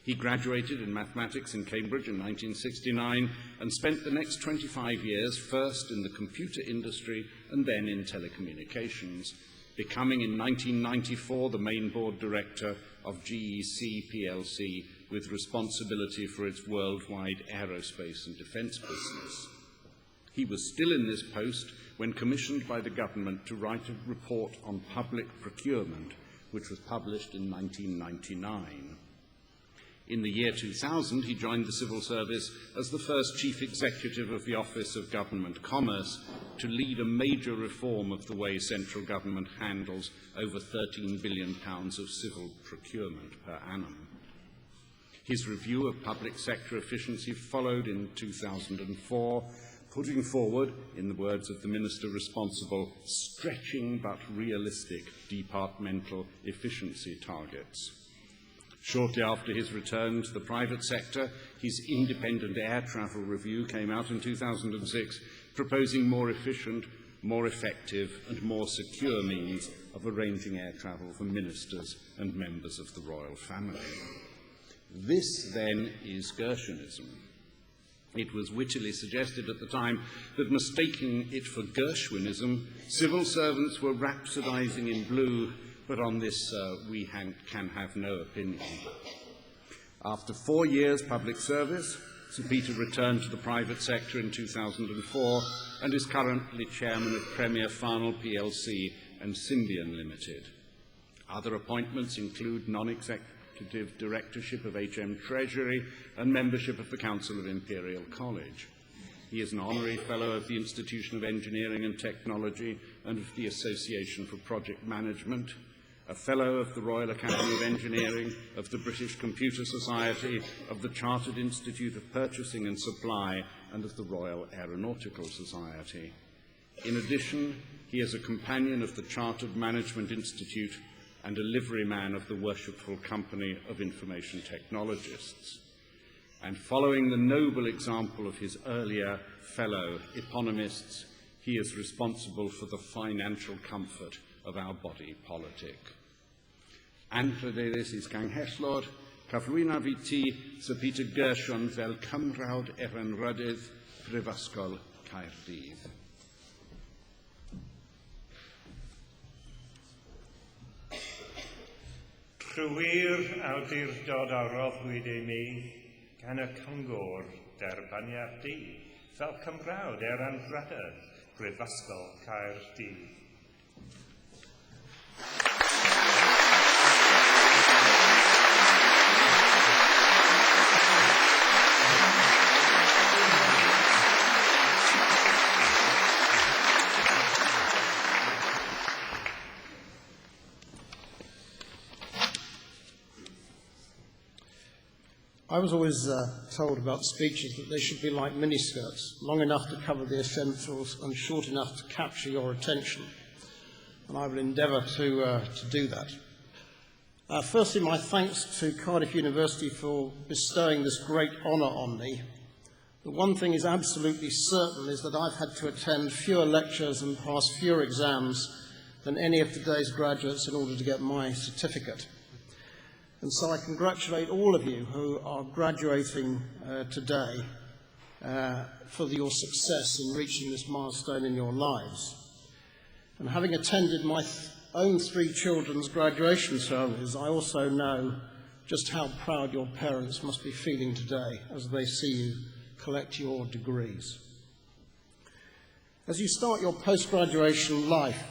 He graduated in mathematics in Cambridge in 1969 and spent the next 25 years first in the computer industry and then in telecommunications, becoming in 1994 the main board director of GEC plc with responsibility for its worldwide aerospace and defence business. He was still in this post when commissioned by the government to write a report on public procurement, which was published in 1999. In the year 2000, he joined the civil service as the first chief executive of the Office of Government Commerce to lead a major reform of the way central government handles over £13 billion of civil procurement per annum. His review of public sector efficiency followed in 2004, putting forward, in the words of the minister responsible, stretching but realistic departmental efficiency targets. Shortly after his return to the private sector, his independent air travel review came out in 2006, proposing more efficient, more effective and more secure means of arranging air travel for ministers and members of the royal family. This, then, is Gershonism. It was wittily suggested at the time that, mistaking it for Gershwinism, civil servants were rhapsodizing in blue, but on this we can have no opinion. After 4 years' public service, Sir Peter returned to the private sector in 2004 and is currently chairman of Premier Farnell plc and Symbion Limited. Other appointments include non-executive directorship of HM Treasury and membership of the Council of Imperial College. He is an honorary fellow of the Institution of Engineering and Technology and of the Association for Project Management, a Fellow of the Royal Academy of Engineering, of the British Computer Society, of the Chartered Institute of Purchasing and Supply, and of the Royal Aeronautical Society. In addition, he is a companion of the Chartered Management Institute and a liveryman of the Worshipful Company of Information Technologists. And following the noble example of his earlier fellow eponymous, he is responsible for the financial comfort of our body politic. Anrhyderis is gang heslod, Cyflwynaf i ti, Sir Peter Gershon, fel cymrawd Erenrydydd Prifysgol Caerdydd. Trwy'r awdurdod a roddwyd i mi gan y Cyngor derbaniadu fel cymrawd Erenrydydd Prifysgol Caerdydd. I was always told about speeches that they should be like miniskirts, long enough to cover the essentials and short enough to capture your attention. And I will endeavour to do that. Firstly, my thanks to Cardiff University for bestowing this great honour on me. The one thing is absolutely certain is that I've had to attend fewer lectures and pass fewer exams than any of today's graduates in order to get my certificate. And so I congratulate all of you who are graduating today for your success in reaching this milestone in your lives. And having attended my own 3 children's graduation ceremonies, I also know just how proud your parents must be feeling today as they see you collect your degrees. As you start your post-graduation life,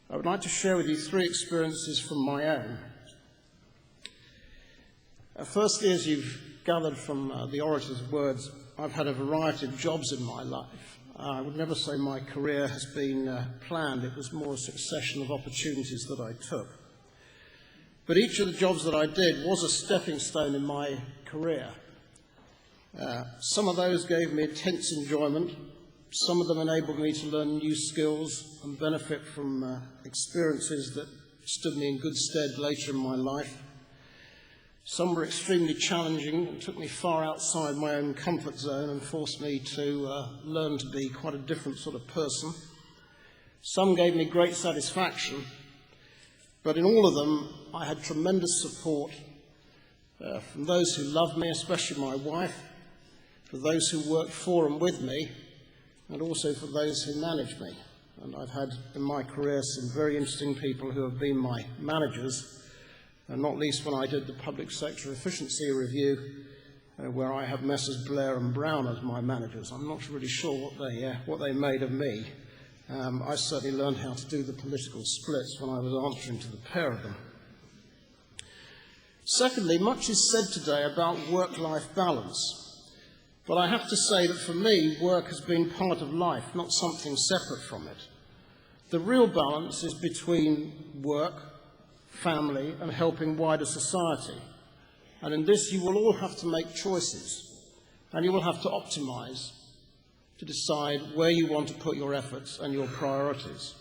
I would like to share with you 3 experiences from my own. Firstly, as you've gathered from the orator's words, I've had a variety of jobs in my life. I would never say my career has been planned. It was more a succession of opportunities that I took. But each of the jobs that I did was a stepping stone in my career. Some of those gave me intense enjoyment. Some of them enabled me to learn new skills and benefit from experiences that stood me in good stead later in my life. Some were extremely challenging and took me far outside my own comfort zone and forced me to learn to be quite a different sort of person. Some gave me great satisfaction, but in all of them I had tremendous support from those who loved me, especially my wife, for those who worked for and with me, and also for those who managed me. And I've had in my career some very interesting people who have been my managers, and not least when I did the Public Sector Efficiency Review, where I have Messrs Blair and Brown as my managers. I'm not really sure what they made of me. I certainly learned how to do the political splits when I was answering to the pair of them. Secondly, much is said today about work-life balance. But I have to say that for me, work has been part of life, not something separate from it. The real balance is between work, family, and helping wider society. And in this, you will all have to make choices, and you will have to optimize to decide where you want to put your efforts and your priorities.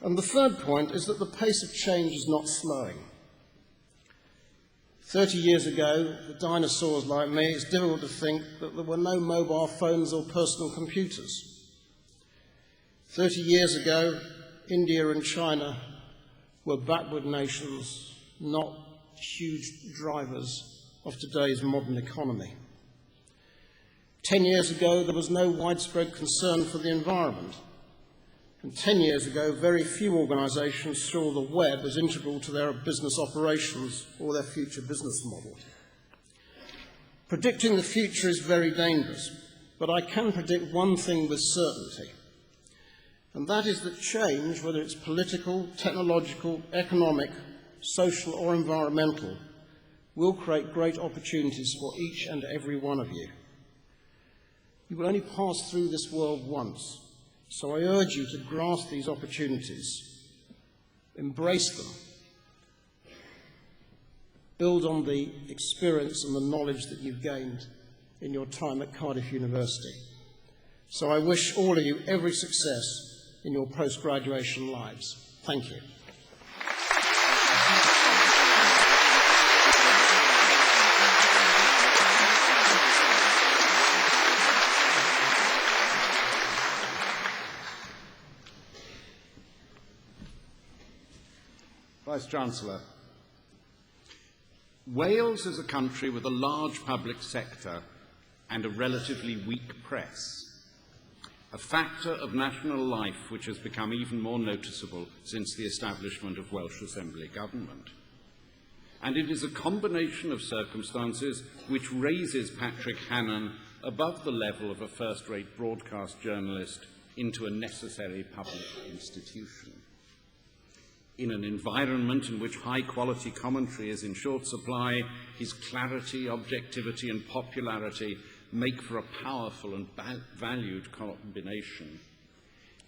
And the third point is that the pace of change is not slowing. 30 years ago, for dinosaurs like me, it's difficult to think that there were no mobile phones or personal computers. 30 years ago, India and China were backward nations, not huge drivers of today's modern economy. 10 years ago, there was no widespread concern for the environment. And 10 years ago, very few organisations saw the web as integral to their business operations or their future business model. Predicting the future is very dangerous, but I can predict one thing with certainty. And that is that change, whether it's political, technological, economic, social or environmental, will create great opportunities for each and every one of you. You will only pass through this world once, so I urge you to grasp these opportunities, embrace them, build on the experience and the knowledge that you've gained in your time at Cardiff University. So I wish all of you every success in your post-graduation lives. Thank you. Vice-Chancellor. Wales is a country with a large public sector and a relatively weak press, a factor of national life which has become even more noticeable since the establishment of Welsh Assembly government. And it is a combination of circumstances which raises Patrick Hannan above the level of a first-rate broadcast journalist into a necessary public institution. In an environment in which high-quality commentary is in short supply, his clarity, objectivity and popularity make for a powerful and valued combination.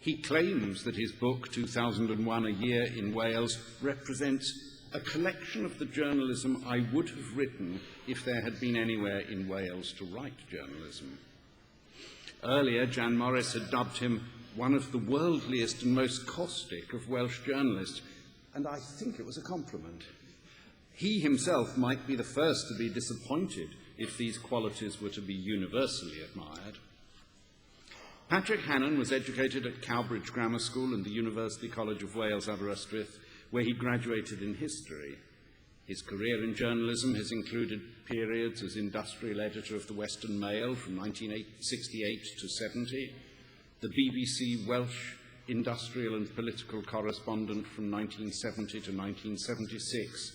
He claims that his book, 2001, A Year in Wales, represents a collection of the journalism I would have written if there had been anywhere in Wales to write journalism. Earlier, Jan Morris had dubbed him one of the worldliest and most caustic of Welsh journalists, and I think it was a compliment. He himself might be the first to be disappointed if these qualities were to be universally admired. Patrick Hannan was educated at Cowbridge Grammar School and the University College of Wales, Aberystwyth, where he graduated in history. His career in journalism has included periods as industrial editor of the Western Mail from 1968 to 70, the BBC Welsh industrial and political correspondent from 1970 to 1976,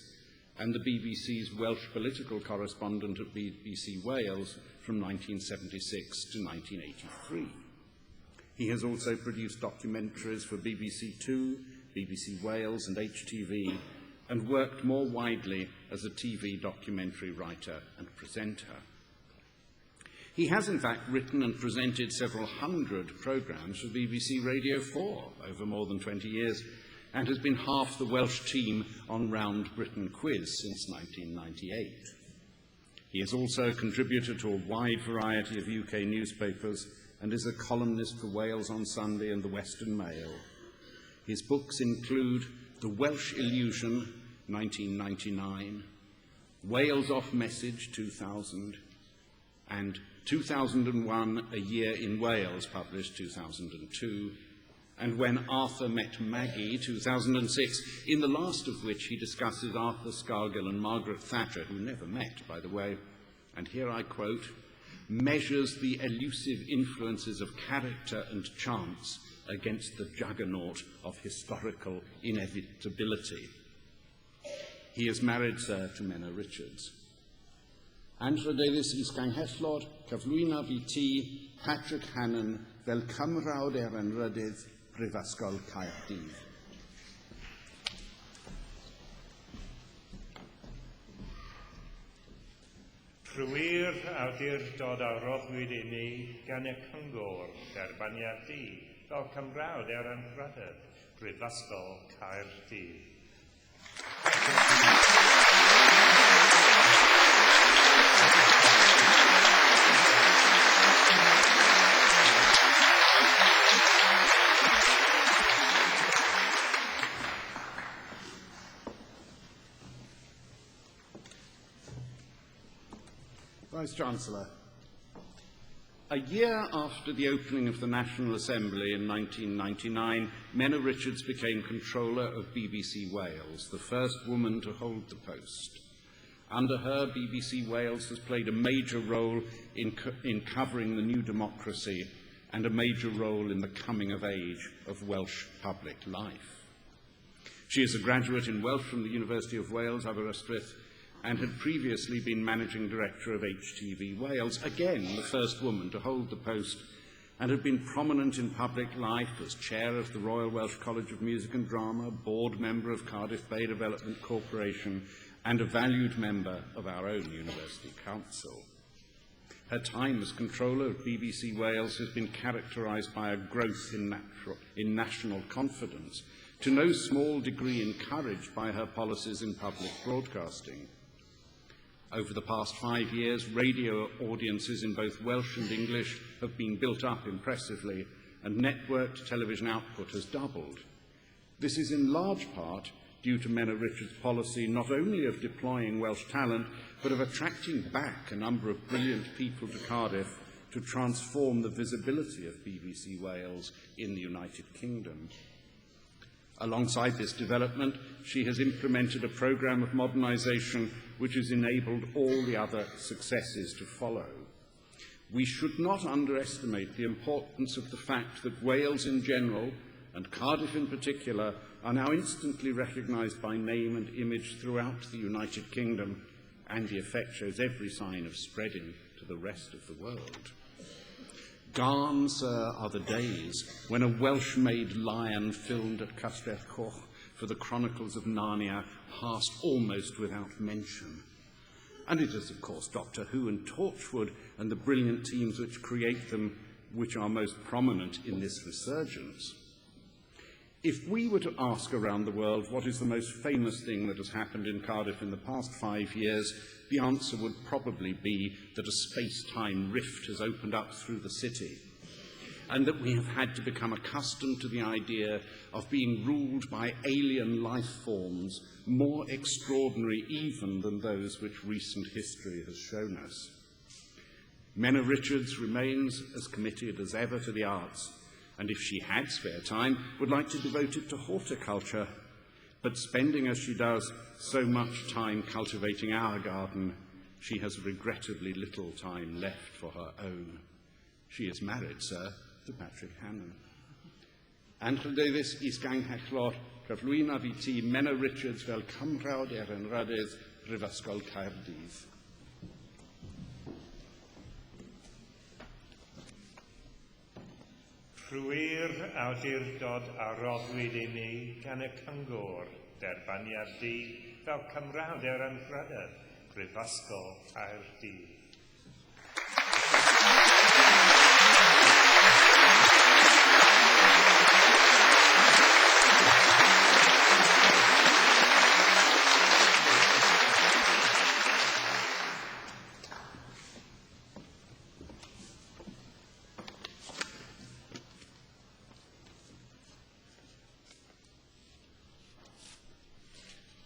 and the BBC's Welsh political correspondent at BBC Wales from 1976 to 1983. He has also produced documentaries for BBC Two, BBC Wales and HTV, and worked more widely as a TV documentary writer and presenter. He has, in fact, written and presented several hundred programmes for BBC Radio 4 over more than 20 years, and has been half the Welsh team on Round Britain Quiz since 1998. He is also a contributor to a wide variety of UK newspapers and is a columnist for Wales on Sunday and the Western Mail. His books include The Welsh Illusion, 1999, Wales Off Message, 2000, and 2001, A Year in Wales, published 2002, and When Arthur Met Maggie, 2006, in the last of which he discusses Arthur Scargill and Margaret Thatcher, who never met, by the way, and here I quote, measures the elusive influences of character and chance against the juggernaut of historical inevitability. He is married, sir, to Menna Richards. Andrew Davies is ganghellor, cyflwyno fi ti, Patrick Hannan, fel cymrawd erenrydydd Prifysgol Caerdydd. Rwy'r awdurdod a roddwyd i ni gan y Cyngor derbaniad di fel cymrawd erenrydydd Prifysgol Caerdydd. Vice-Chancellor, a year after the opening of the National Assembly in 1999, Menna Richards became controller of BBC Wales, the first woman to hold the post. Under her, BBC Wales has played a major role in covering the new democracy and a major role in the coming of age of Welsh public life. She is a graduate in Welsh from the University of Wales, Aberystwyth, and had previously been managing director of HTV Wales, again the first woman to hold the post, and had been prominent in public life as chair of the Royal Welsh College of Music and Drama, board member of Cardiff Bay Development Corporation, and a valued member of our own University Council. Her time as controller of BBC Wales has been characterised by a growth in national confidence, to no small degree encouraged by her policies in public broadcasting. Over the past 5 years, radio audiences in both Welsh and English have been built up impressively, and networked television output has doubled. This is in large part due to Menna Richards' policy not only of deploying Welsh talent, but of attracting back a number of brilliant people to Cardiff to transform the visibility of BBC Wales in the United Kingdom. Alongside this development, she has implemented a programme of modernisation which has enabled all the other successes to follow. We should not underestimate the importance of the fact that Wales in general, and Cardiff in particular, are now instantly recognised by name and image throughout the United Kingdom, and the effect shows every sign of spreading to the rest of the world. Gone, sir, are the days when a Welsh-made lion filmed at Castell Coch for the Chronicles of Narnia passed almost without mention. And it is, of course, Doctor Who and Torchwood and the brilliant teams which create them which are most prominent in this resurgence. If we were to ask around the world what is the most famous thing that has happened in Cardiff in the past 5 years, the answer would probably be that a space-time rift has opened up through the city, and that we have had to become accustomed to the idea of being ruled by alien life forms more extraordinary even than those which recent history has shown us. Menna Richards remains as committed as ever to the arts, and if she had spare time, would like to devote it to horticulture. But spending, as she does, so much time cultivating our garden, she has regrettably little time left for her own. She is married, sir, to Patrick Hannon. Angel Davies is gang heclor, cyflwyno fi ti Menna Richards fel cymrawd Erenrydydd Prifysgol Caerdydd. Rwy'r awdurdod a roddwyd i mi gan y Cyngor derbaniad di fel cymrawd Erenrydydd Prifysgol Caerdydd.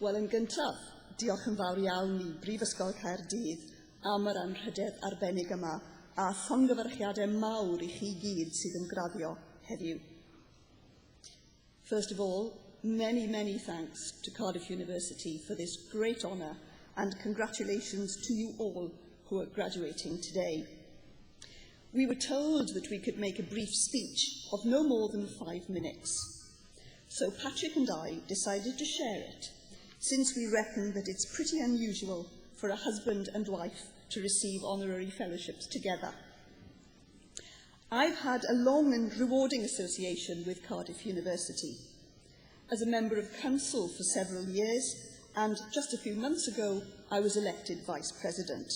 Wel, yn gyntaf, diolch yn fawr iawn i Brifysgol Caerdydd am yr anrhydedd arbennig yma a llongyfarchiadau mawr i chi gyd sydd yn graddio heddiw. First of all, many, many thanks to Cardiff University for this great honour and congratulations to you all who are graduating today. We were told that we could make a brief speech of no more than 5 minutes. So Patrick and I decided to share it, since we reckon that it's pretty unusual for a husband and wife to receive honorary fellowships together. I've had a long and rewarding association with Cardiff University. As a member of council for several years, and just a few months ago, I was elected Vice President.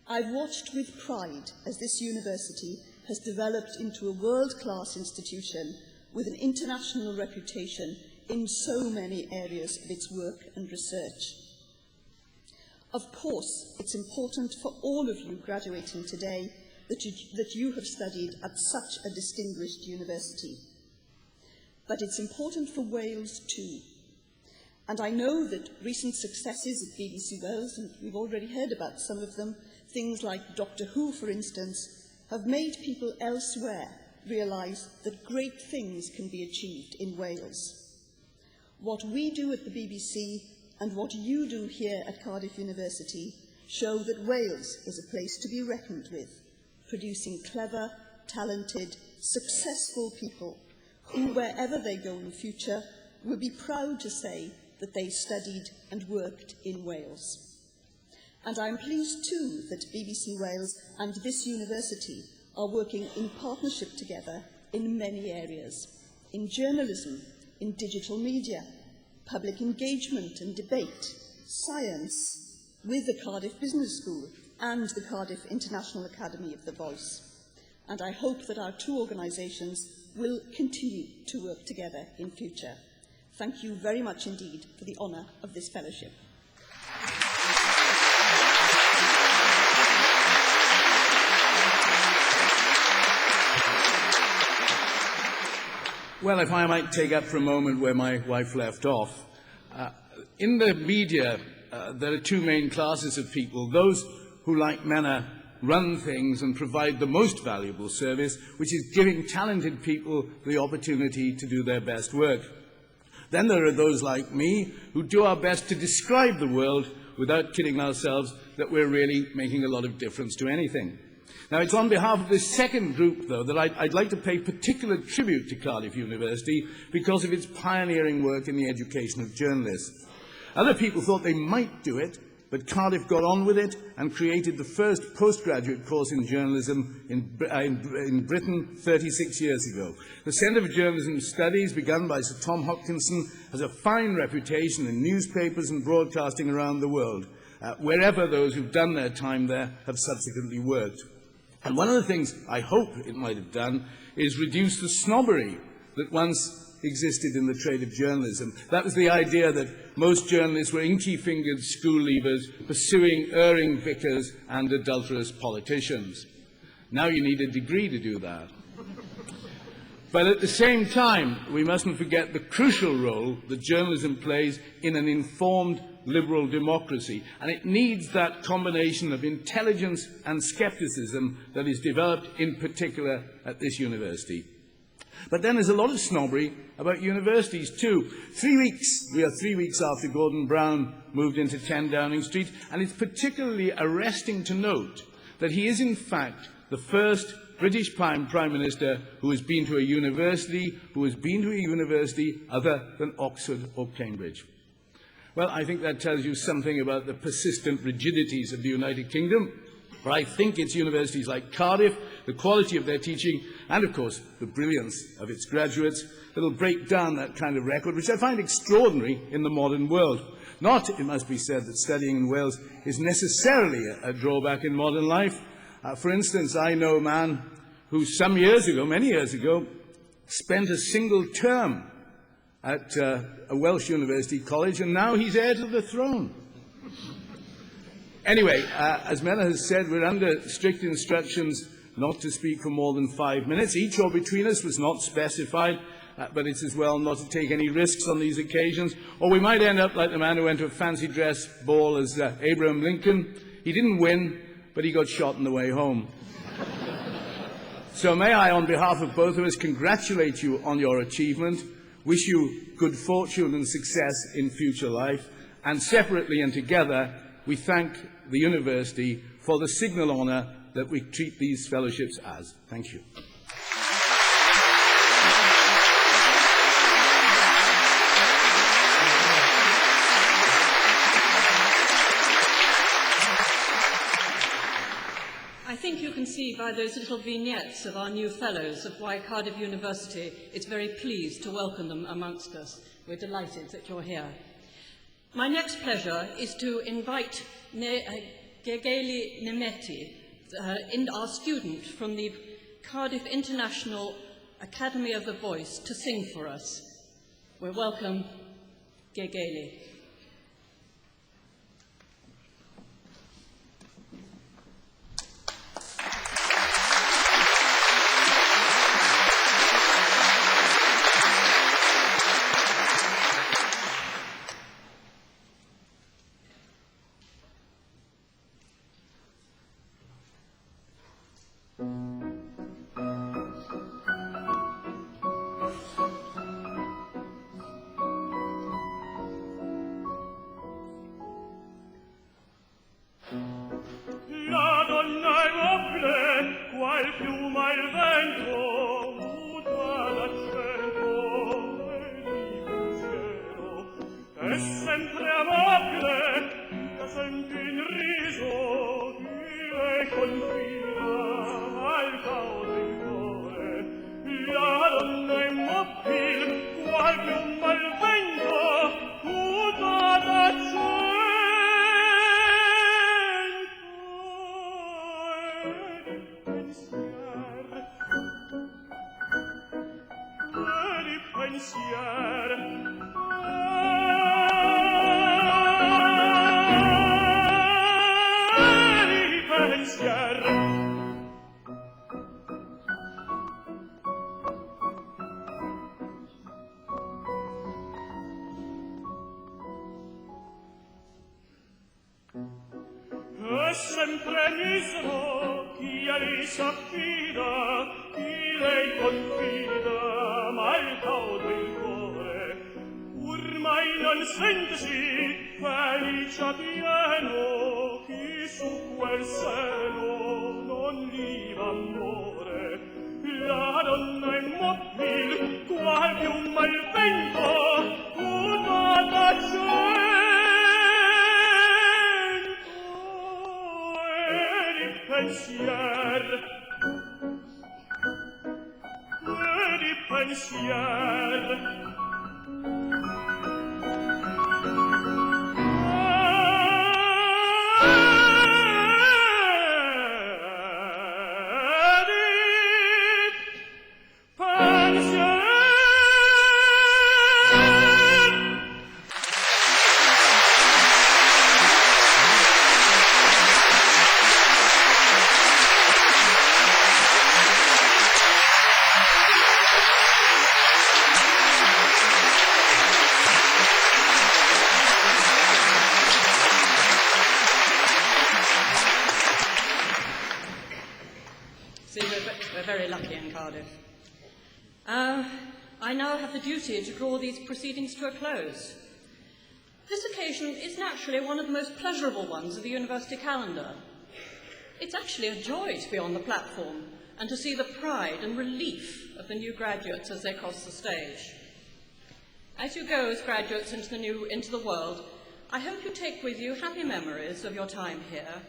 I've watched with pride as this university has developed into a world-class institution with an international reputation in so many areas of its work and research. Of course, it's important for all of you graduating today that you have studied at such a distinguished university. But it's important for Wales too. And I know that recent successes at BBC Wales, and we've already heard about some of them, things like Doctor Who, for instance, have made people elsewhere realise that great things can be achieved in Wales. What we do at the BBC and what you do here at Cardiff University show that Wales is a place to be reckoned with, producing clever, talented, successful people who, wherever they go in future, will be proud to say that they studied and worked in Wales. And I'm pleased too that BBC Wales and this university are working in partnership together in many areas, in journalism, in digital media, public engagement and debate, science, with the Cardiff Business School and the Cardiff International Academy of the Voice. And I hope that our two organisations will continue to work together in future. Thank you very much indeed for the honour of this fellowship. Well, if I might take up for a moment where my wife left off, in the media there are two main classes of people: those who, like Menna, run things and provide the most valuable service, which is giving talented people the opportunity to do their best work. Then there are those like me who do our best to describe the world without kidding ourselves that we're really making a lot of difference to anything. Now, it's on behalf of this second group, though, that I'd like to pay particular tribute to Cardiff University because of its pioneering work in the education of journalists. Other people thought they might do it, but Cardiff got on with it and created the first postgraduate course in journalism in Britain 36 years ago. The Centre for Journalism Studies, begun by Sir Tom Hopkinson, has a fine reputation in newspapers and broadcasting around the world, wherever those who've done their time there have subsequently worked. And one of the things I hope it might have done is reduce the snobbery that once existed in the trade of journalism. That was the idea that most journalists were inky-fingered school leavers pursuing erring vicars and adulterous politicians. Now you need a degree to do that. But at the same time, we mustn't forget the crucial role that journalism plays in an informed liberal democracy, and it needs that combination of intelligence and skepticism that is developed in particular at this university. But then there's a lot of snobbery about universities too. We are 3 weeks after Gordon Brown moved into 10 Downing Street, and it's particularly arresting to note that he is in fact the first British Prime Minister who has been to a university other than Oxford or Cambridge. Well, I think that tells you something about the persistent rigidities of the United Kingdom. But I think it's universities like Cardiff, the quality of their teaching, and of course the brilliance of its graduates that will break down that kind of record, which I find extraordinary in the modern world. Not, it must be said, that studying in Wales is necessarily a drawback in modern life. For instance, I know a man who many years ago, spent a single term at a Welsh university college, and now he's heir to the throne. Anyway, as Mena has said, we're under strict instructions not to speak for more than 5 minutes. Each or between us was not specified, but it's as well not to take any risks on these occasions, or we might end up like the man who went to a fancy dress ball as Abraham Lincoln. He didn't win, but he got shot on the way home. So may I, on behalf of both of us, congratulate you on your achievement, wish you good fortune and success in future life, and separately and together, we thank the university for the signal honour that we treat these fellowships as. Thank you. I think you can see by those little vignettes of our new fellows of why Cardiff University is very pleased to welcome them amongst us. We're delighted that you're here. My next pleasure is to invite Gegeli Nemeti, our student from the Cardiff International Academy of the Voice, to sing for us. We welcome Gegeli. sempre misero chi a lei s'affida, chi lei confida, ma il caudo il cuore non sentesi felice pieno chi su quel seno non viva amore la donna immobile qual piuma il vento mutata cento e di pensier We're very lucky in Cardiff. I now have the duty to draw these proceedings to a close. This occasion is naturally one of the most pleasurable ones of the university calendar. It's actually a joy to be on the platform and to see the pride and relief of the new graduates as they cross the stage. As you go as graduates into the world, I hope you take with you happy memories of your time here,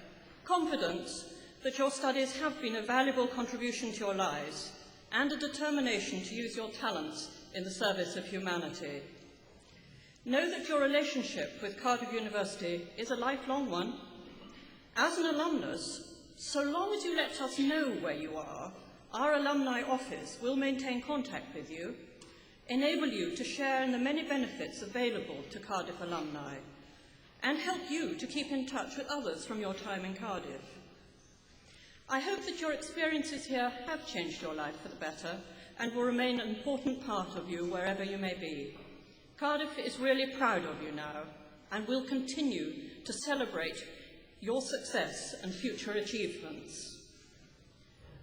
confidence that your studies have been a valuable contribution to your lives, and a determination to use your talents in the service of humanity. Know that your relationship with Cardiff University is a lifelong one. As an alumnus, so long as you let us know where you are, our alumni office will maintain contact with you, enable you to share in the many benefits available to Cardiff alumni, and help you to keep in touch with others from your time in Cardiff. I hope that your experiences here have changed your life for the better and will remain an important part of you wherever you may be. Cardiff is really proud of you now and will continue to celebrate your success and future achievements.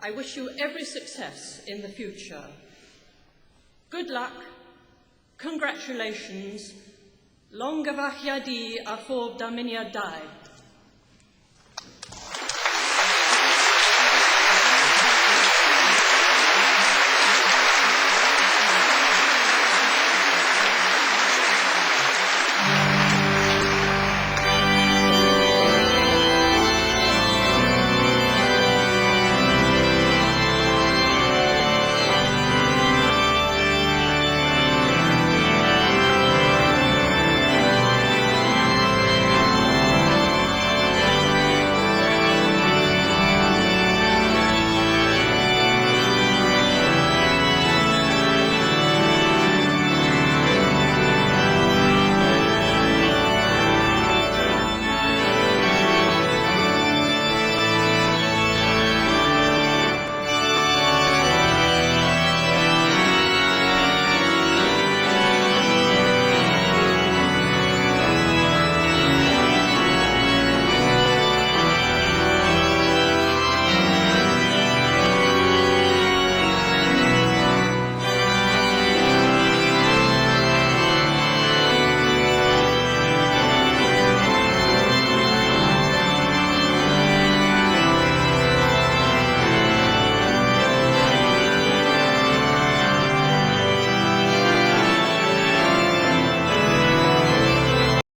I wish you every success in the future. Good luck, congratulations, long gyfach di a phob Daminia dau.